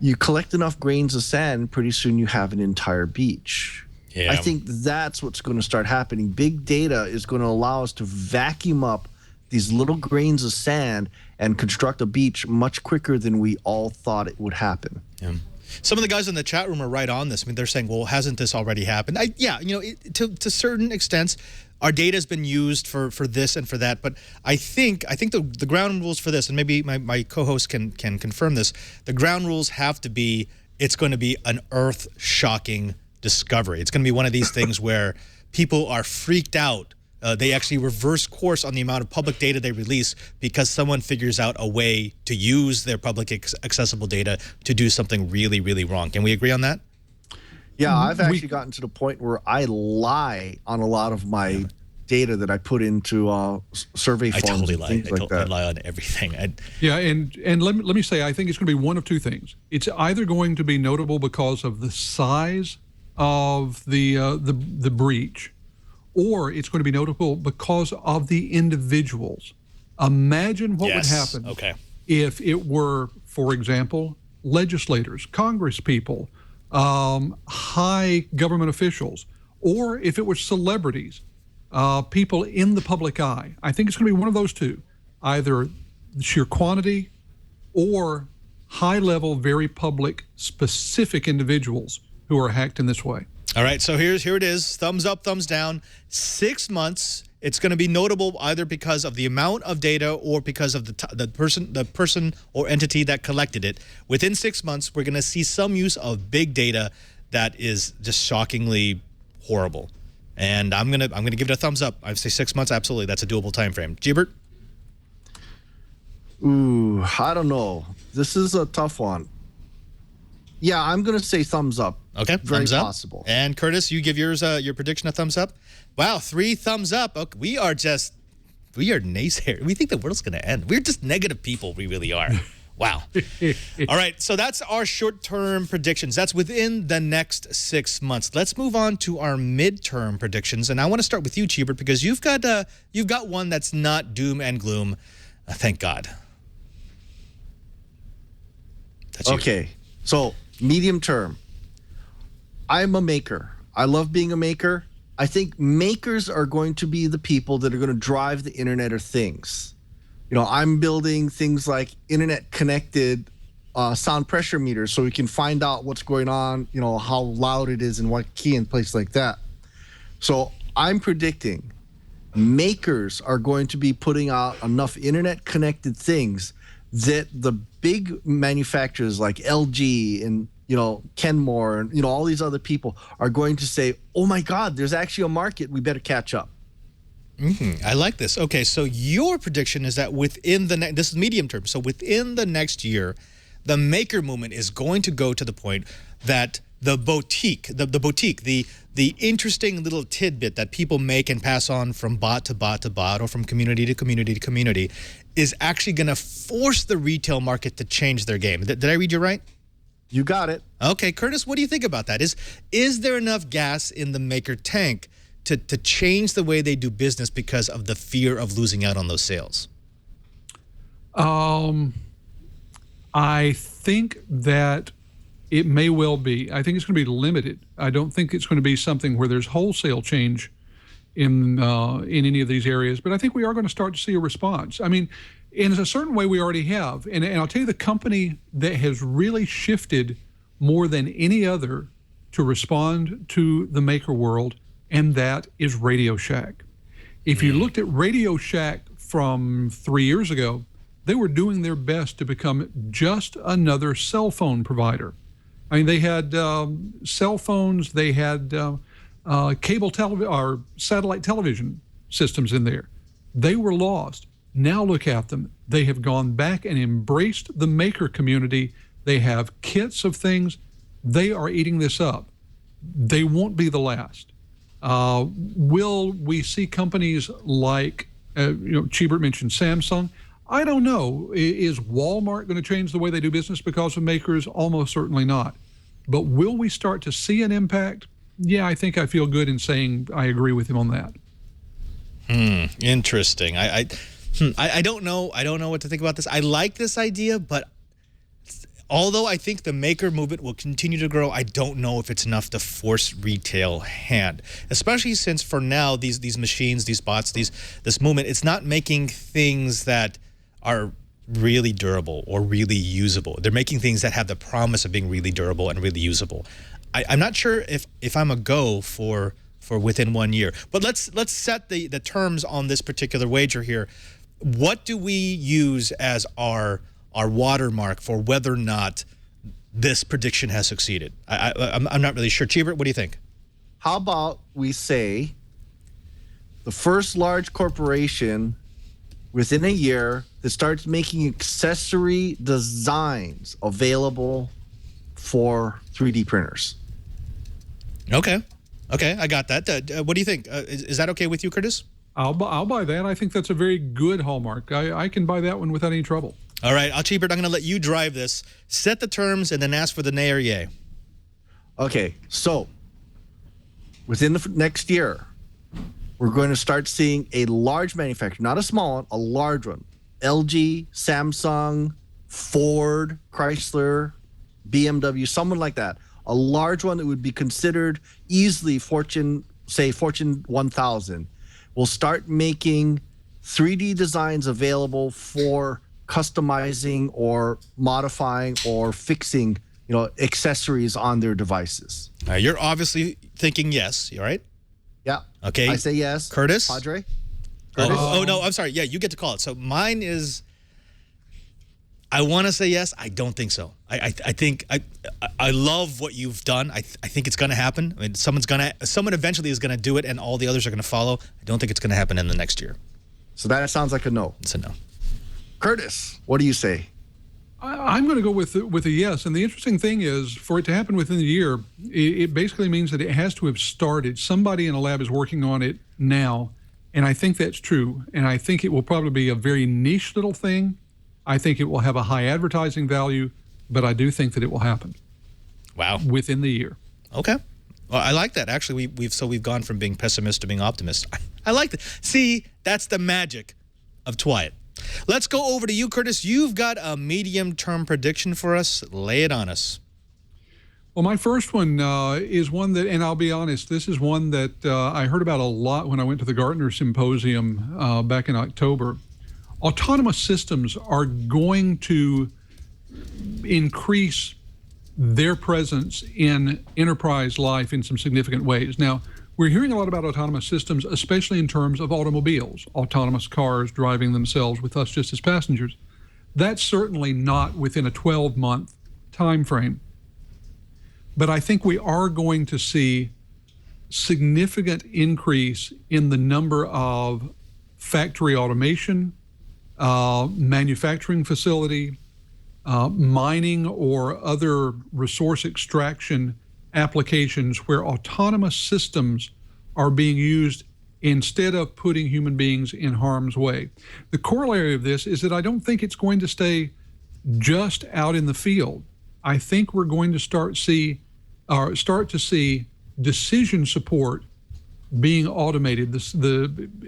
you collect enough grains of sand, pretty soon you have an entire beach. Yeah. I think that's what's going to start happening. Big data is going to allow us to vacuum up these little grains of sand and construct a beach much quicker than we all thought it would happen. Yeah. Some of the guys in the chat room are right on this. I mean, they're saying, well, hasn't this already happened? To certain extents, our data has been used for this and for that. But I think the ground rules for this, and maybe my co-host can confirm this, the ground rules have to be, it's going to be an earth-shocking discovery. It's going to be one of these things where people are freaked out. They actually reverse course on the amount of public data they release because someone figures out a way to use their public accessible data to do something really, really wrong. Can we agree on that? Yeah, I've actually gotten to the point where I lie on a lot of my data that I put into survey forms. I totally lie. I lie on everything. And let me say, I think it's going to be one of two things. It's either going to be notable because of the size of the breach, or it's going to be notable because of the individuals. Imagine what would happen if it were, for example, legislators, Congress people, high government officials, or if it were celebrities. people in the public eye. I think it's going to be one of those two, either sheer quantity or high-level, very public, specific individuals who are hacked in this way. All right, so here it is. Thumbs up, thumbs down. 6 months. It's going to be notable either because of the amount of data or because of the person or entity that collected it. Within 6 months, we're going to see some use of big data that is just shockingly horrible. And I'm gonna give it a thumbs up. I'd say 6 months, absolutely. That's a doable time frame. Gilbert? Ooh, I don't know. This is a tough one. Yeah, I'm going to say thumbs up. Okay, very thumbs up. possible. And Curtis, you give your prediction a thumbs up? Wow, 3 thumbs up. Okay, we are naysayers. We think the world's going to end. We're just negative people. We really are. Wow. All right, so that's our short-term predictions. That's within the next 6 months. Let's move on to our midterm predictions, and I want to start with you, Chibert, because you've got one that's not doom and gloom. Thank God. That's you. Okay, so medium term. I'm a maker. I love being a maker. I think makers are going to be the people that are going to drive the Internet of Things. You know, I'm building things like internet connected sound pressure meters so we can find out what's going on, you know, how loud it is and what key and place like that. So I'm predicting makers are going to be putting out enough internet connected things that the big manufacturers like LG and, you know, Kenmore and, you know, all these other people are going to say, oh my God, there's actually a market. We better catch up. I like this. Okay, so your prediction is that within the this is medium term. So within the next year, the maker movement is going to go to the point that the boutique, the interesting little tidbit that people make and pass on from bot to bot to bot or from community to community to community is actually going to force the retail market to change their game. Did I read you right? You got it. Okay, Curtis, what do you think about that? Is there enough gas in the maker tank to change the way they do business because of the fear of losing out on those sales? I think that it may well be. I think it's going to be limited. I don't think it's going to be something where there's wholesale change in any of these areas, but I think we are going to start to see a response. I mean, in a certain way we already have. And I'll tell you the company that has really shifted more than any other to respond to the maker world, and that is Radio Shack. If you looked at Radio Shack from 3 years ago, they were doing their best to become just another cell phone provider. I mean, they had cell phones, they had cable television or satellite television systems in there. They were lost. Now look at them. They have gone back and embraced the maker community. They have kits of things. They are eating this up. They won't be the last. Will we see companies like, Chibert mentioned Samsung? I don't know. Is Walmart going to change the way they do business because of makers? Almost certainly not. But will we start to see an impact? Yeah, I think I feel good in saying I agree with him on that. Interesting. I don't know. I don't know what to think about this. I like this idea, but although I think the maker movement will continue to grow, I don't know if it's enough to force retail hand, especially since for now, these machines, these bots, this movement, it's not making things that are really durable or really usable. They're making things that have the promise of being really durable and really usable. I'm not sure if I'm a go for within 1 year. But let's set the terms on this particular wager here. What do we use as our watermark for whether or not this prediction has succeeded? I'm not really sure. Chibert, what do you think? How about we say the first large corporation within a year that starts making accessory designs available for 3D printers? Okay, I got that. What do you think? Is that okay with you, Curtis? I'll buy that. I think that's a very good hallmark. I can buy that one without any trouble. All right, Chibert, I'm going to let you drive this. Set the terms and then ask for the nay or yay. Okay, so within the next year, we're going to start seeing a large manufacturer, not a small one, a large one. LG, Samsung, Ford, Chrysler, BMW, someone like that. A large one that would be considered easily Fortune 1000, will start making 3D designs available for customizing or modifying or fixing, accessories on their devices. You're obviously thinking yes, all right? Yeah. Okay. I say yes. Curtis? Padre? Oh, no, I'm sorry. Yeah, you get to call it. So mine is, I want to say yes. I don't think so. I think I love what you've done. I think it's going to happen. I mean, someone eventually is going to do it, and all the others are going to follow. I don't think it's going to happen in the next year. So that sounds like a no. It's a no. Curtis, what do you say? I'm going to go with a yes. And the interesting thing is, for it to happen within the year, it basically means that it has to have started. Somebody in a lab is working on it now, and I think that's true. And I think it will probably be a very niche little thing. I think it will have a high advertising value, but I do think that it will happen. Wow. Within the year. Okay. Well, I like that. Actually, we've gone from being pessimist to being optimist. I like that. See, that's the magic of Twiat. Let's go over to you, Curtis. You've got a medium-term prediction for us. Lay it on us. Well, my first one is one that, and I'll be honest, this is one that I heard about a lot when I went to the Gartner Symposium back in October. Autonomous systems are going to increase their presence in enterprise life in some significant ways. Now, we're hearing a lot about autonomous systems, especially in terms of automobiles, autonomous cars driving themselves with us just as passengers. That's certainly not within a 12-month time frame. But I think we are going to see significant increase in the number of factory automation, manufacturing facility, mining or other resource extraction applications where autonomous systems are being used instead of putting human beings in harm's way. The corollary of this is that I don't think it's going to stay just out in the field. I think we're going to start to see decision support being automated.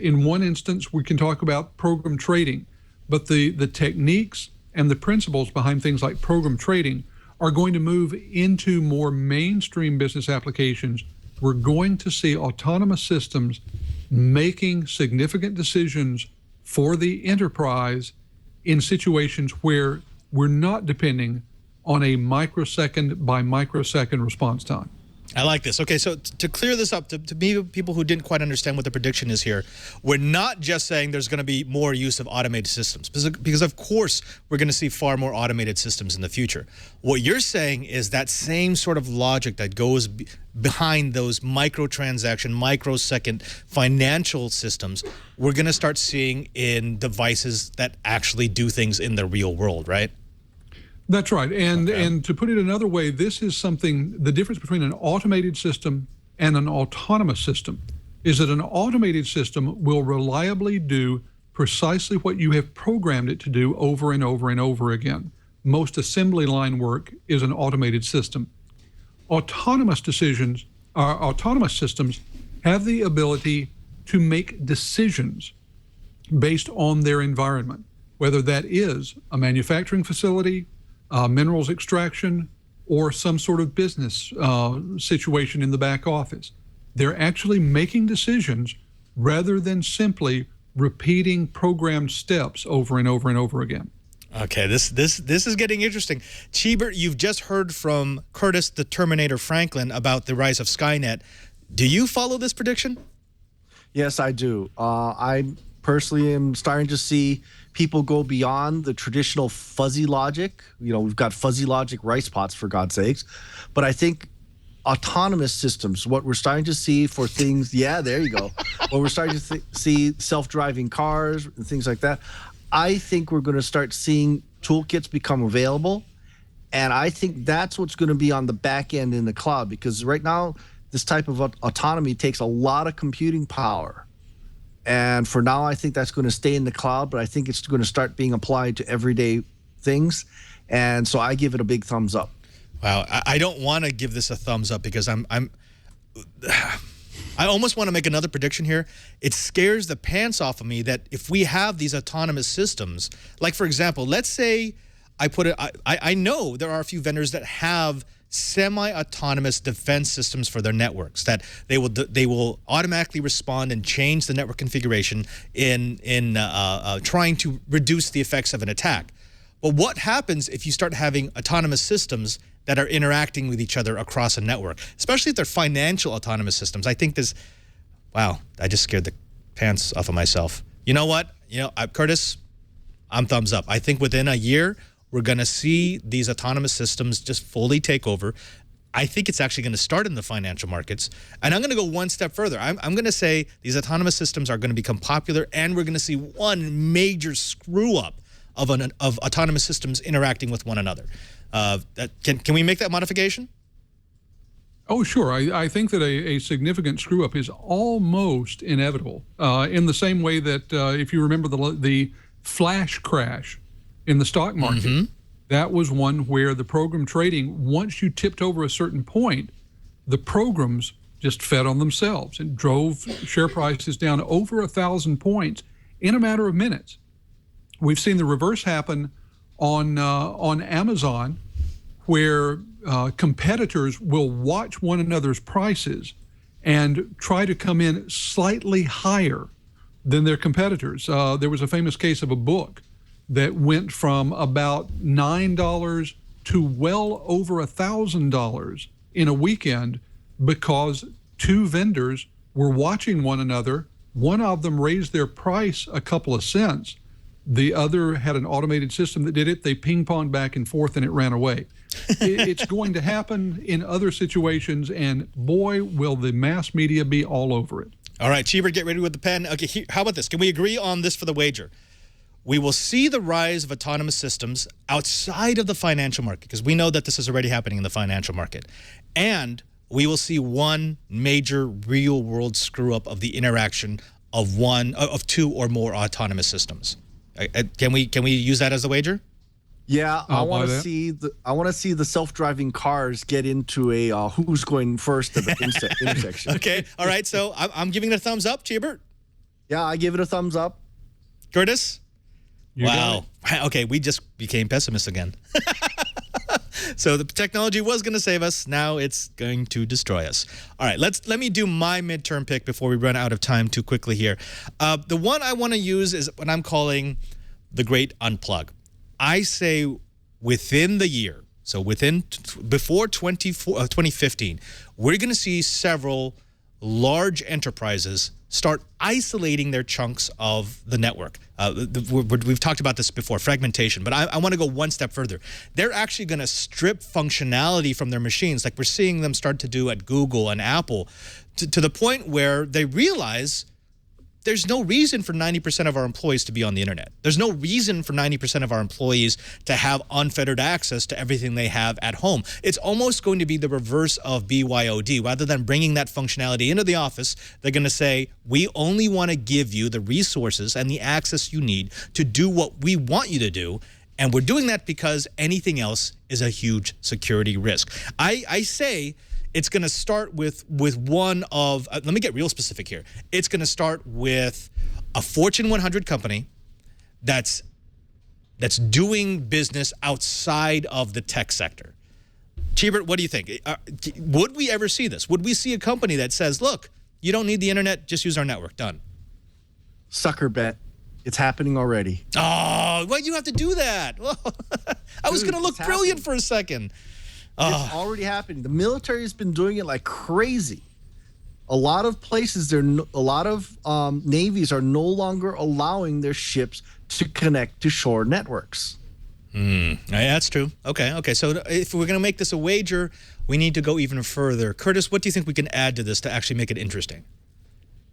In one instance, we can talk about program trading, but the techniques and the principles behind things like program trading are going to move into more mainstream business applications. We're going to see autonomous systems making significant decisions for the enterprise in situations where we're not depending on a microsecond by microsecond response time. I like this. Okay, so to clear this up, to people who didn't quite understand what the prediction is here, we're not just saying there's going to be more use of automated systems, because of course we're going to see far more automated systems in the future. What you're saying is that same sort of logic that goes behind those microtransaction, microsecond financial systems, we're going to start seeing in devices that actually do things in the real world, right? That's right. And to put it another way, this is something, the difference between an automated system and an autonomous system is that an automated system will reliably do precisely what you have programmed it to do over and over and over again. Most assembly line work is an automated system. Autonomous systems have the ability to make decisions based on their environment, whether that is a manufacturing facility, minerals extraction, or some sort of business situation in the back office. They're actually making decisions rather than simply repeating programmed steps over and over and over again. Okay, this is getting interesting. Cheebert, you've just heard from Curtis the Terminator Franklin about the rise of Skynet. Do you follow this prediction? Yes, I do. I personally am starting to see people go beyond the traditional fuzzy logic. We've got fuzzy logic rice pots, for God's sakes. But I think autonomous systems, what we're starting to see for things, yeah, there you go. What we're starting to see self-driving cars and things like that. I think we're going to start seeing toolkits become available. And I think that's what's going to be on the back end in the cloud, because right now, this type of autonomy takes a lot of computing power. And for now, I think that's going to stay in the cloud, but I think it's going to start being applied to everyday things. And so I give it a big thumbs up. Wow, I don't want to give this a thumbs up because I almost want to make another prediction here. It scares the pants off of me that if we have these autonomous systems, like for example, let's say I know there are a few vendors that have semi-autonomous defense systems for their networks, that they will automatically respond and change the network configuration in trying to reduce the effects of an attack. But what happens if you start having autonomous systems that are interacting with each other across a network, especially if they're financial autonomous systems? I think this, wow, I just scared the pants off of myself. You know what? Curtis, I'm thumbs up. I think within a year, we're going to see these autonomous systems just fully take over. I think it's actually going to start in the financial markets. And I'm going to go one step further. I'm going to say these autonomous systems are going to become popular, and we're going to see one major screw-up of autonomous systems interacting with one another. Can we make that modification? Oh, sure. I think that a significant screw-up is almost inevitable, in the same way that if you remember the flash crash in the stock market, that was one where the program trading, once you tipped over a certain point, the programs just fed on themselves and drove share prices down over 1,000 points in a matter of minutes. We've seen the reverse happen on Amazon, where competitors will watch one another's prices and try to come in slightly higher than their competitors. There was a famous case of a book that went from about $9 to well over $1,000 in a weekend because two vendors were watching one another. One of them raised their price a couple of cents. The other had an automated system that did it. They ping-ponged back and forth, and it ran away. It's going to happen in other situations, and boy, will the mass media be all over it. All right, Cheever, get ready with the pen. Okay, how about this? Can we agree on this for the wager? We will see the rise of autonomous systems outside of the financial market, because we know that this is already happening in the financial market. And we will see one major real-world screw-up of the interaction of two or more autonomous systems. Can we use that as a wager? Yeah, I want to see the self-driving cars get into a who's going first at the intersection. Okay, all right. So I'm giving it a thumbs up, Cheebert. Yeah, I give it a thumbs up. Curtis. You wow. Okay, we just became pessimists again. So the technology was going to save us. Now it's going to destroy us. All right, let me do my midterm pick before we run out of time too quickly here. The one I want to use is what I'm calling the Great Unplug. I say within the year, so before 2015, we're going to see several large enterprises start isolating their chunks of the network. We've talked about this before, fragmentation, but I want to go one step further. They're actually going to strip functionality from their machines, like we're seeing them start to do at Google and Apple, to the point where they realize there's no reason for 90% of our employees to be on the internet. There's no reason for 90% of our employees to have unfettered access to everything they have at home. It's almost going to be the reverse of BYOD. Rather than bringing that functionality into the office, they're going to say, we only want to give you the resources and the access you need to do what we want you to do. And we're doing that because anything else is a huge security risk. I say it's going to start with one of, let me get real specific here. It's going to start with a Fortune 100 company that's doing business outside of the tech sector. Cheebert, what do you think? Would we ever see this? Would we see a company that says, look, you don't need the internet, just use our network, done? Sucker bet. It's happening already. Oh, why'd you have to do that? I was going to look brilliant for a second. It's already happening. The military has been doing it like crazy. A lot of places, a lot of navies are no longer allowing their ships to connect to shore networks. Yeah, that's true. Okay. So if we're going to make this a wager, we need to go even further. Curtis, what do you think we can add to this to actually make it interesting?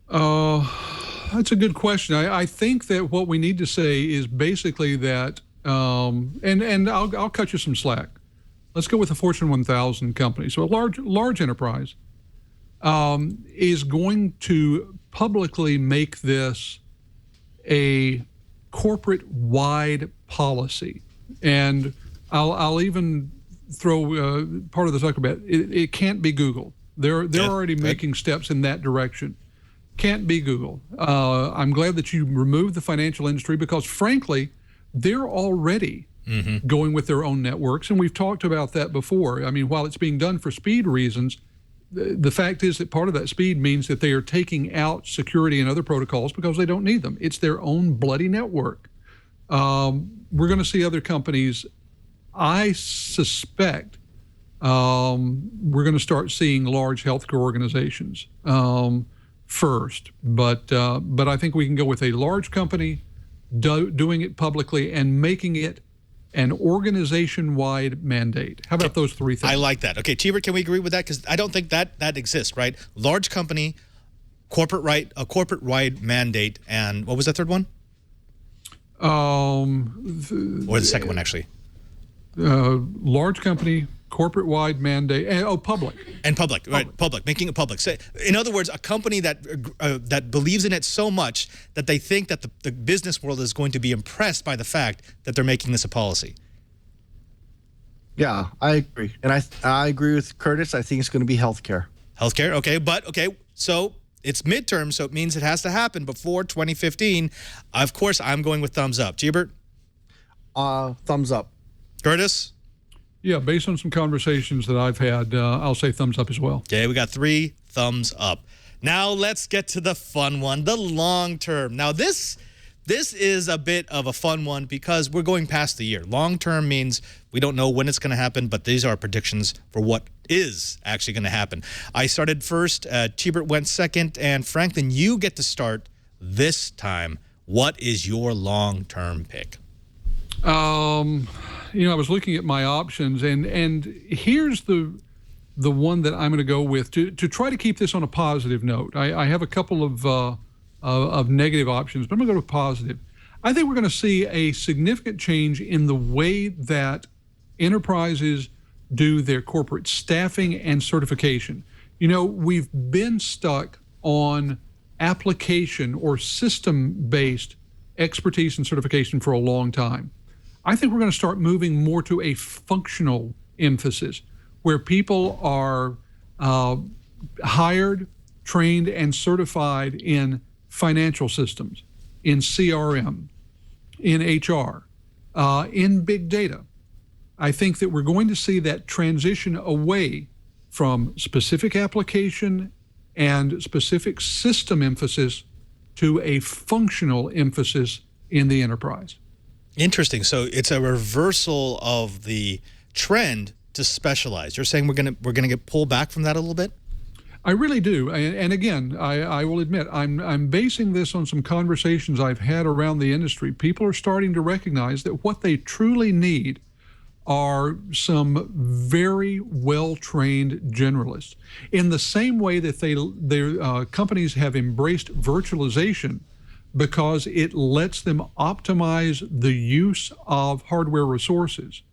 That's a good question. I think that what we need to say is basically that, and I'll cut you some slack. Let's go with a Fortune 1000 company. So a large enterprise is going to publicly make this a corporate-wide policy. And I'll even throw part of the talk about it can't be Google. They're already making steps in that direction. Can't be Google. I'm glad that you removed the financial industry because, frankly, they're already going with their own networks. And we've talked about that before. I mean, while it's being done for speed reasons, the fact is that part of that speed means that they are taking out security and other protocols because they don't need them. It's their own bloody network. We're going to see other companies. I suspect we're going to start seeing large healthcare organizations first, but I think we can go with a large company doing it publicly and making it an organization-wide mandate. How about those three things? I like that. Okay, Cheever, can we agree with that? Because I don't think that exists, right? Large company, a corporate-wide mandate, and what was the third one? Or the second one, actually. Large company, corporate-wide mandate, public. And public, right? Public, making it public. So, in other words, a company that believes in it so much that they think that the business world is going to be impressed by the fact that they're making this a policy. Yeah, I agree. And I agree with Curtis. I think it's going to be healthcare. Healthcare, okay. So it's midterm, so it means it has to happen before 2015. Of course, I'm going with thumbs up. Gebert? Thumbs up. Curtis? Yeah, based on some conversations that I've had, I'll say thumbs up as well. Okay, we got 3 thumbs up. Now let's get to the fun one, the long term. Now this is a bit of a fun one because we're going past the year. Long term means we don't know when it's going to happen, but these are predictions for what is actually going to happen. I started first, Chibert went second, and Franklin, you get to start this time. What is your long term pick? I was looking at my options, and here's the one that I'm going to go with to try to keep this on a positive note. I have a couple of negative options, but I'm going to go with positive. I think we're going to see a significant change in the way that enterprises do their corporate staffing and certification. We've been stuck on application or system-based expertise and certification for a long time. I think we're going to start moving more to a functional emphasis where people are hired, trained, and certified in financial systems, in CRM, in HR, in big data. I think that we're going to see that transition away from specific application and specific system emphasis to a functional emphasis in the enterprise. Interesting. So it's a reversal of the trend to specialize. You're saying we're gonna get pulled back from that a little bit? I really do. And again, I will admit, I'm basing this on some conversations I've had around the industry. People are starting to recognize that what they truly need are some very well-trained generalists. In the same way that their companies have embraced virtualization because it lets them optimize the use of hardware resources.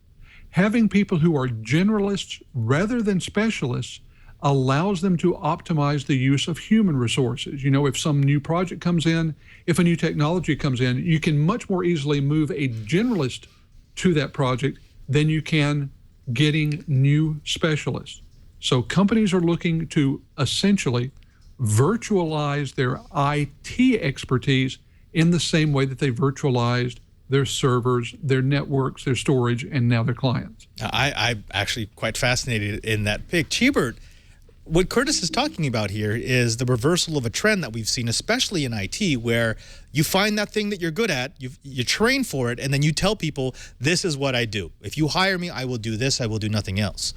Having people who are generalists rather than specialists allows them to optimize the use of human resources. If some new project comes in, if a new technology comes in, you can much more easily move a generalist to that project than you can getting new specialists. So companies are looking to essentially virtualize their IT expertise in the same way that they virtualized their servers, their networks, their storage, and now their clients. I'm actually quite fascinated in that pick. Chibert, what Curtis is talking about here is the reversal of a trend that we've seen, especially in IT, where you find that thing that you're good at, you train for it, and then you tell people, this is what I do. If you hire me, I will do this, I will do nothing else.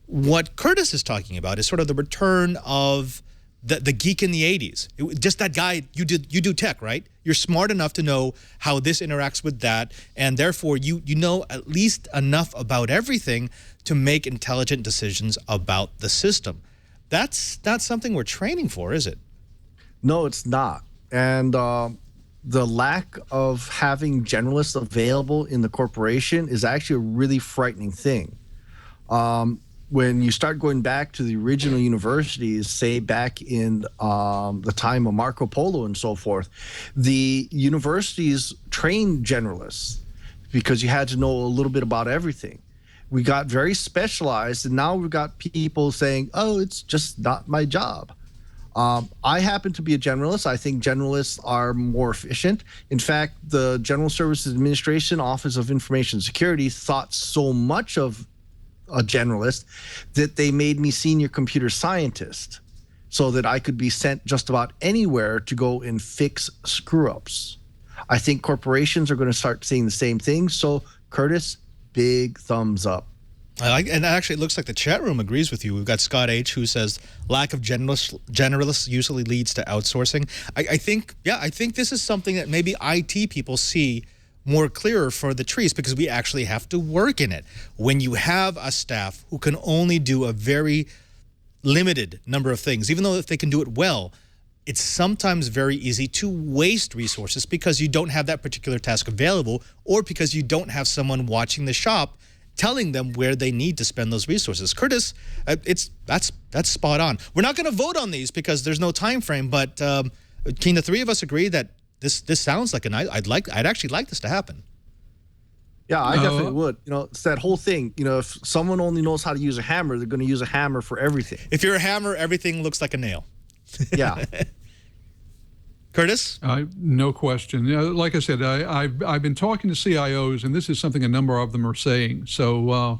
What Curtis is talking about is sort of the return of the geek in the 80s. Just that guy, you do tech, right? You're smart enough to know how this interacts with that, and therefore you know at least enough about everything to make intelligent decisions about the system. That's not something we're training for, is it? No, it's not. And the lack of having generalists available in the corporation is actually a really frightening thing. When you start going back to the original universities, say back in the time of Marco Polo and so forth, the universities trained generalists because you had to know a little bit about everything. We got very specialized, and now we've got people saying, oh, it's just not my job. I happen to be a generalist. I think generalists are more efficient. In fact, the General Services Administration Office of Information Security thought so much of a generalist that they made me senior computer scientist so that I could be sent just about anywhere to go and fix screw-ups. I think corporations are going to start saying the same thing. So, Curtis, big thumbs up. And actually, it looks like the chat room agrees with you. We've got Scott H., who says lack of generalists usually leads to outsourcing. I think this is something that maybe IT people see more clearer for the trees, because we actually have to work in it. When you have a staff who can only do a very limited number of things, even though if they can do it well, it's sometimes very easy to waste resources because you don't have that particular task available, or because you don't have someone watching the shop telling them where they need to spend those resources. Curtis, that's spot on. We're not going to vote on these because there's no time frame, but can the three of us agree that this sounds like I'd actually like this to happen? Yeah, I definitely would. It's that whole thing. If someone only knows how to use a hammer, they're going to use a hammer for everything. If you're a hammer, everything looks like a nail. Yeah. Curtis? No question. Like I said, I've been talking to CIOs, and this is something a number of them are saying. So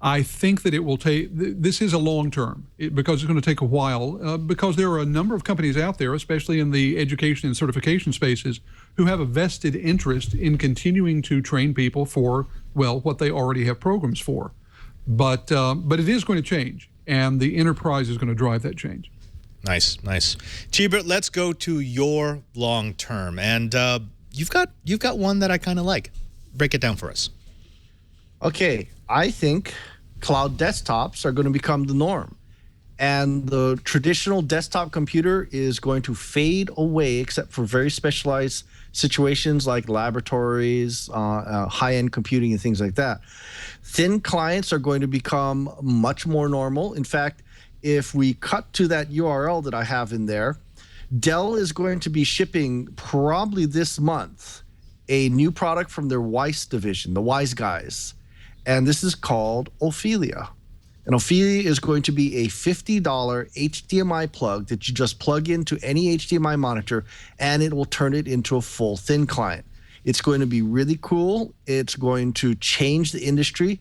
I think that it will take, this is a long term, because it's going to take a while, because there are a number of companies out there, especially in the education and certification spaces, who have a vested interest in continuing to train people for, well, what they already have programs for. But it is going to change, and the enterprise is going to drive that change. Nice. Chibert, let's go to your long term. And you've got one that I kind of like. Break it down for us. Okay, I think cloud desktops are going to become the norm. And the traditional desktop computer is going to fade away, except for very specialized situations like laboratories, high-end computing, and things like that. Thin clients are going to become much more normal. In fact, if we cut to that URL that I have in there, Dell is going to be shipping probably this month a new product from their Weiss division, the Wise guys. And this is called Ophelia. And Ophelia is going to be a $50 HDMI plug that you just plug into any HDMI monitor, and it will turn it into a full thin client. It's going to be really cool. It's going to change the industry.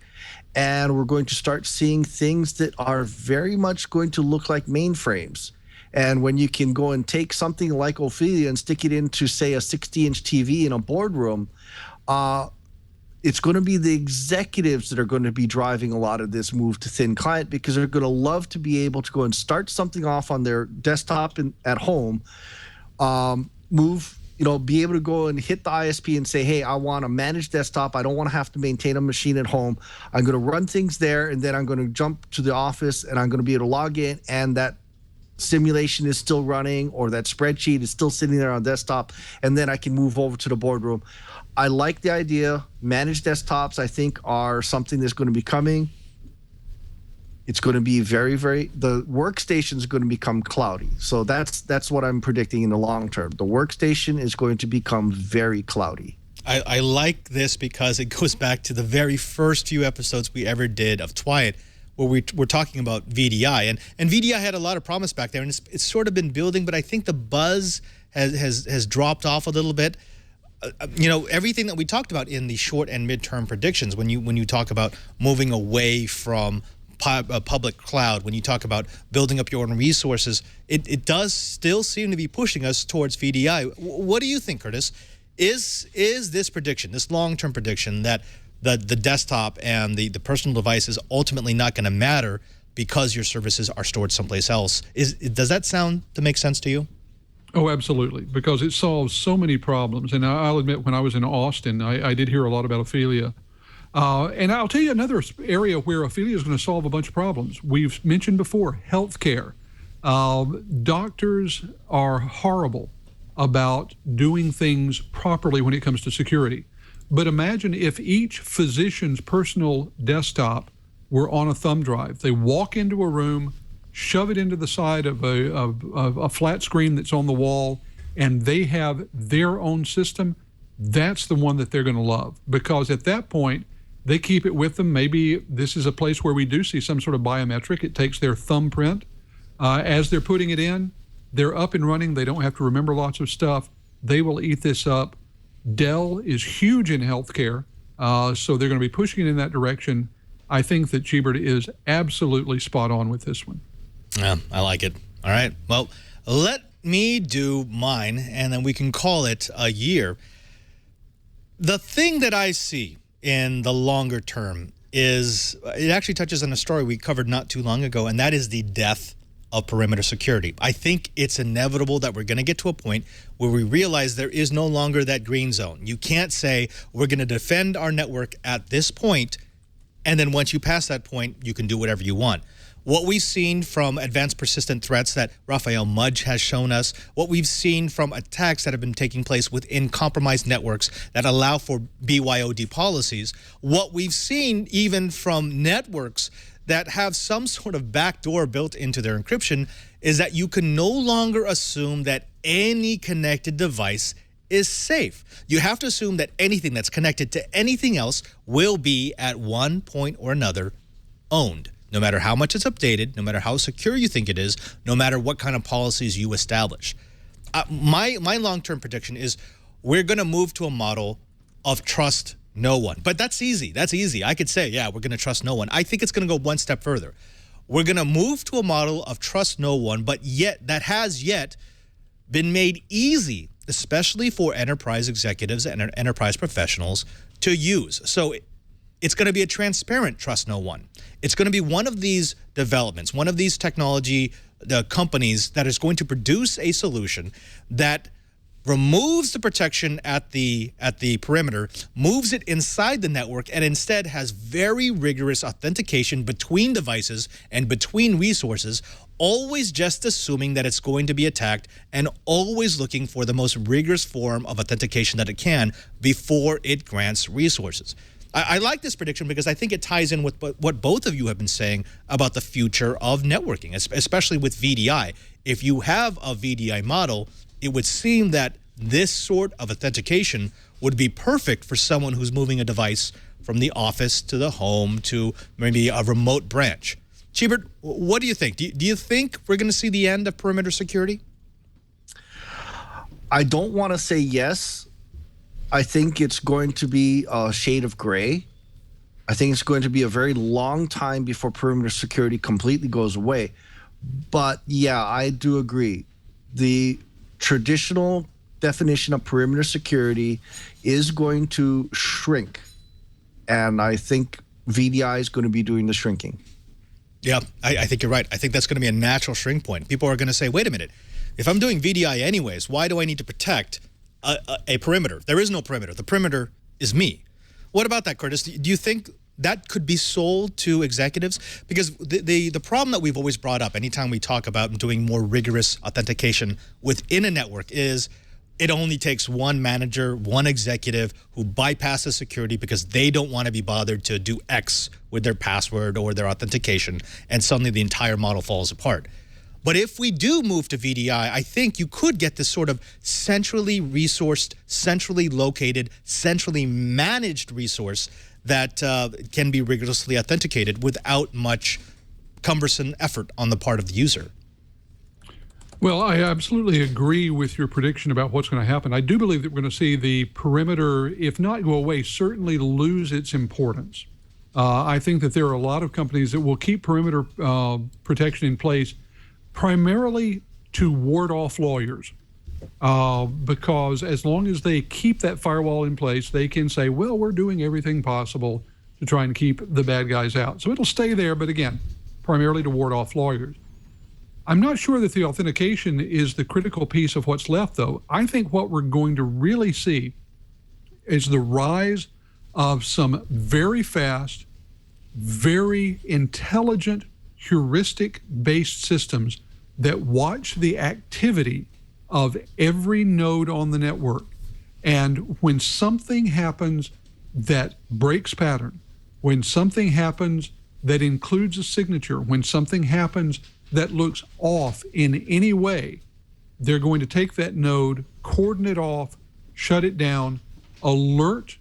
And we're going to start seeing things that are very much going to look like mainframes. And when you can go and take something like Ophelia and stick it into, say, a 60-inch TV in a boardroom, it's going to be the executives that are going to be driving a lot of this move to thin client, because they're going to love to be able to go and start something off on their desktop at home, be able to go and hit the ISP and say, hey, I want a managed desktop. I don't want to have to maintain a machine at home. I'm going to run things there, and then I'm going to jump to the office, and I'm going to be able to log in, and that simulation is still running, or that spreadsheet is still sitting there on desktop, and then I can move over to the boardroom. I like the idea. Managed desktops, I think, are something that's going to be coming. It's going to be the workstation is going to become cloudy. So that's what I'm predicting in the long term. The workstation is going to become very cloudy. I like this because it goes back to the very first few episodes we ever did of Twiat, where we're talking about VDI. And VDI had a lot of promise back there, and it's sort of been building, but I think the buzz has dropped off a little bit. Everything that we talked about in the short and midterm predictions, when you talk about moving away from public cloud, when you talk about building up your own resources, it does still seem to be pushing us towards VDI. What do you think, Curtis? Is this prediction, this long-term prediction, that the desktop and the personal device is ultimately not going to matter because your services are stored someplace else? Does that sound to make sense to you? Oh, absolutely, because it solves so many problems. And I'll admit, when I was in Austin, I did hear a lot about Ophelia. And I'll tell you another area where Ophelia is going to solve a bunch of problems. We've mentioned before, healthcare. Doctors are horrible about doing things properly when it comes to security. But imagine if each physician's personal desktop were on a thumb drive. They walk into a room, shove it into the side of a flat screen that's on the wall, and they have their own system. That's the one that they're going to love, because at that point, they keep it with them. Maybe this is a place where we do see some sort of biometric. It takes their thumbprint as they're putting it in. They're up and running. They don't have to remember lots of stuff. They will eat this up. Dell is huge in healthcare, so they're going to be pushing it in that direction. I think that Cheebert is absolutely spot on with this one. Yeah, I like it. All right. Well, let me do mine, and then we can call it a year. The thing that I see in the longer term is, it actually touches on a story we covered not too long ago, and that is the death of perimeter security. I think it's inevitable that we're going to get to a point where we realize there is no longer that green zone. You can't say we're going to defend our network at this point, and then once you pass that point, you can do whatever you want. What we've seen from advanced persistent threats that Raphael Mudge has shown us, what we've seen from attacks that have been taking place within compromised networks that allow for BYOD policies, what we've seen even from networks that have some sort of backdoor built into their encryption, is that you can no longer assume that any connected device is safe. You have to assume that anything that's connected to anything else will be, at one point or another, owned. No matter how much it's updated, no matter how secure you think it is, no matter what kind of policies you establish. My long-term prediction is we're going to move to a model of trust no one. But that's easy. That's easy. I could say, yeah, we're going to trust no one. I think it's going to go one step further. We're going to move to a model of trust no one, but yet that has yet been made easy, especially for enterprise executives and enterprise professionals to use. So it's going to be a transparent trust no one. It's going to be one of these developments, one of these technology companies that is going to produce a solution that removes the protection at the perimeter, moves it inside the network, and instead has very rigorous authentication between devices and between resources, always just assuming that it's going to be attacked and always looking for the most rigorous form of authentication that it can before it grants resources. I like this prediction because I think it ties in with what both of you have been saying about the future of networking, especially with VDI. If you have a VDI model, it would seem that this sort of authentication would be perfect for someone who's moving a device from the office to the home to maybe a remote branch. Cheebert, what do you think? Do you think we're going to see the end of perimeter security? I don't want to say yes. I think it's going to be a shade of gray. I think it's going to be a very long time before perimeter security completely goes away. But yeah, I do agree. The traditional definition of perimeter security is going to shrink. And I think VDI is going to be doing the shrinking. Yeah, I think you're right. I think that's going to be a natural shrink point. People are going to say, wait a minute, if I'm doing VDI anyways, why do I need to protect a perimeter? There is no perimeter. The perimeter is me. What about that, Curtis? Do you think that could be sold to executives? Because the problem that we've always brought up anytime we talk about doing more rigorous authentication within a network is it only takes one manager, one executive who bypasses security because they don't want to be bothered to do X with their password or their authentication, and suddenly the entire model falls apart. But if we do move to VDI, I think you could get this sort of centrally resourced, centrally located, centrally managed resource that can be rigorously authenticated without much cumbersome effort on the part of the user. Well, I absolutely agree with your prediction about what's going to happen. I do believe that we're going to see the perimeter, if not go away, certainly lose its importance. I think that there are a lot of companies that will keep perimeter protection in place primarily to ward off lawyers, because as long as they keep that firewall in place, they can say, well, we're doing everything possible to try and keep the bad guys out. So it'll stay there, but again, primarily to ward off lawyers. I'm not sure that the authentication is the critical piece of what's left, though. I think what we're going to really see is the rise of some very fast, very intelligent, heuristic-based systems that watch the activity of every node on the network. And when something happens that breaks pattern, when something happens that includes a signature, when something happens that looks off in any way, they're going to take that node, cordon it off, shut it down, alert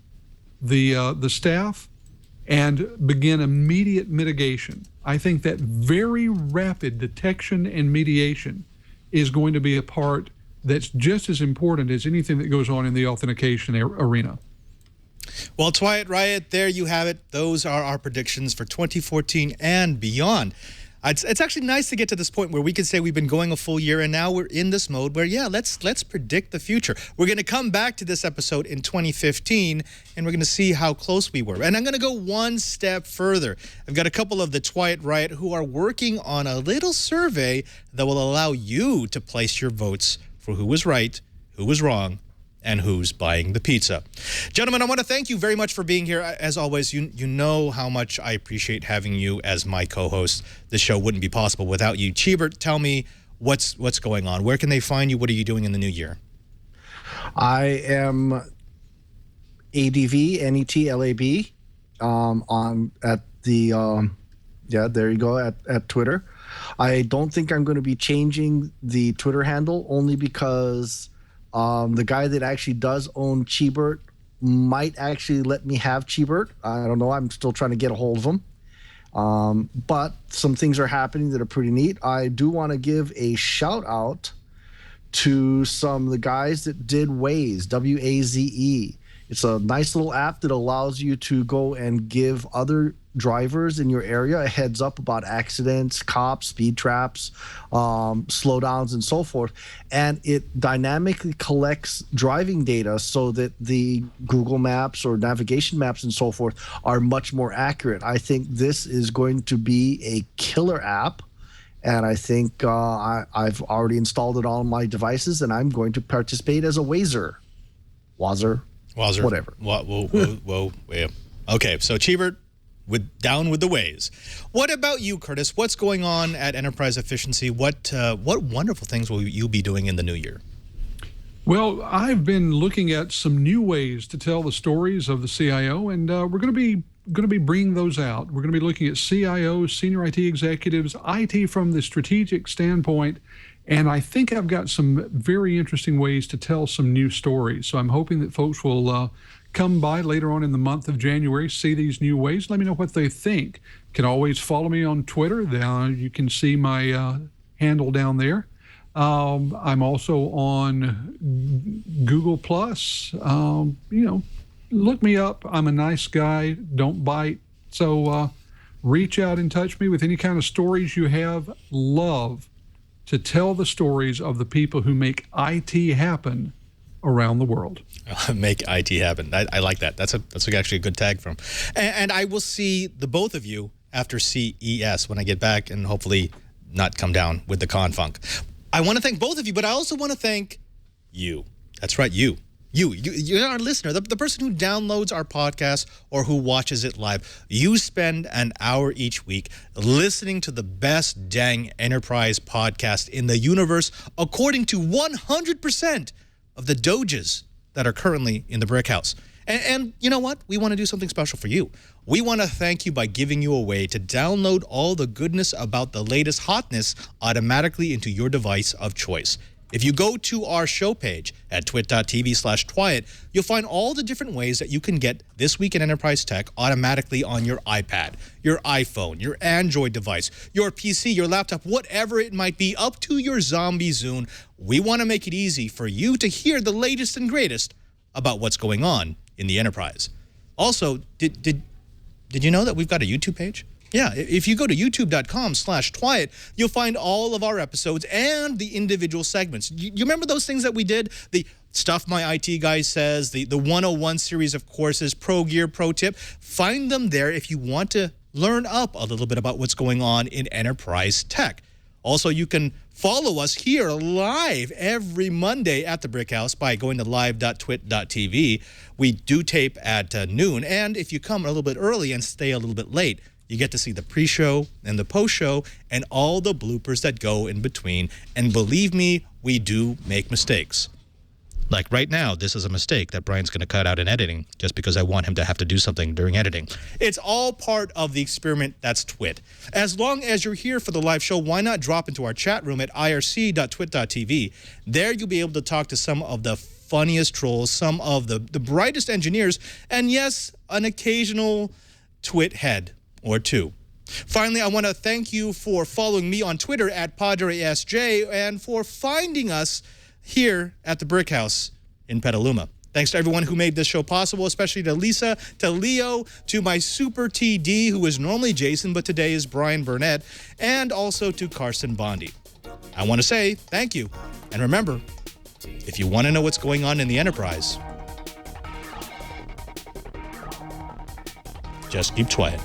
the staff, and begin immediate mitigation. I think that very rapid detection and mediation is going to be a part that's just as important as anything that goes on in the authentication arena. Well, Twiat Riot, there you have it. Those are our predictions for 2014 and beyond. It's actually nice to get to this point where we can say we've been going a full year, and now we're in this mode where, yeah, let's predict the future. We're going to come back to this episode in 2015, and we're going to see how close we were. And I'm going to go one step further. I've got a couple of the Twiat Riot who are working on a little survey that will allow you to place your votes for who was right, who was wrong, and who's buying the pizza. Gentlemen, I want to thank you very much for being here. As always, you know how much I appreciate having you as my co-host. This show wouldn't be possible without you. Cheebert, tell me what's going on. Where can they find you? What are you doing in the new year? I am ADV, NETLAB, there you go, at Twitter. I don't think I'm going to be changing the Twitter handle, only because the guy that actually does own Cheebert might actually let me have Cheebert. I don't know. I'm still trying to get a hold of him. But some things are happening that are pretty neat. I do want to give a shout out to some of the guys that did Waze, W-A-Z-E. It's a nice little app that allows you to go and give other drivers in your area a heads up about accidents, cops, speed traps, slowdowns, and so forth. And it dynamically collects driving data so that the Google Maps or navigation maps and so forth are much more accurate. I think this is going to be a killer app. And I think I've already installed it on my devices, and I'm going to participate as a Wazer. Wazzer. Whatever. Whoa. Yeah. Okay, so Cheebert, down with the Waze. What about you, Curtis? What's going on at Enterprise Efficiency? What wonderful things will you be doing in the new year? Well, I've been looking at some new ways to tell the stories of the CIO, and we're going to be bringing those out. We're going to be looking at CIOs, senior IT executives, IT from the strategic standpoint, and I think I've got some very interesting ways to tell some new stories. So I'm hoping that folks will come by later on in the month of January, see these new ways, let me know what they think. You can always follow me on Twitter. You can see my handle down there. I'm also on Google Plus. Look me up. I'm a nice guy. Don't bite. So reach out and touch me with any kind of stories you have. Love to tell the stories of the people who make IT happen around the world. Make IT happen. I like that. That's actually a good tag from. And I will see the both of you after CES when I get back, and hopefully not come down with the confunk. I want to thank both of you, but I also want to thank you. That's right, you. You're our listener, the person who downloads our podcast or who watches it live. You spend an hour each week listening to the best dang enterprise podcast in the universe, according to 100% of the doges that are currently in the brick house. And you know what? We want to do something special for you. We want to thank you by giving you a way to download all the goodness about the latest hotness automatically into your device of choice. If you go to our show page at twit.tv/Twiat, you'll find all the different ways that you can get This Week in Enterprise Tech automatically on your iPad, your iPhone, your Android device, your PC, your laptop, whatever it might be, up to your zombie Zune. We want to make it easy for you to hear the latest and greatest about what's going on in the enterprise. Also, did you know that we've got a YouTube page? Yeah, if you go to youtube.com/Twiat, you'll find all of our episodes and the individual segments. You remember those things that we did? The Stuff My IT Guy Says, the 101 series of courses, Pro Gear, Pro Tip. Find them there if you want to learn up a little bit about what's going on in enterprise tech. Also, you can follow us here live every Monday at the Brick House by going to live.twit.tv. We do tape at noon, and if you come a little bit early and stay a little bit late, you get to see the pre-show and the post-show and all the bloopers that go in between. And believe me, we do make mistakes. Like right now, this is a mistake that Brian's going to cut out in editing just because I want him to have to do something during editing. It's all part of the experiment that's Twit. As long as you're here for the live show, why not drop into our chat room at irc.twit.tv. There you'll be able to talk to some of the funniest trolls, some of the brightest engineers, and yes, an occasional Twit head or two. Finally, I want to thank you for following me on Twitter at PadreSJ and for finding us here at the Brick House in Petaluma. Thanks to everyone who made this show possible, especially to Lisa, to Leo, to my super TD, who is normally Jason, but today is Brian Burnett, and also to Carson Bondi. I want to say thank you. And remember, if you want to know what's going on in the Enterprise, just keep quiet.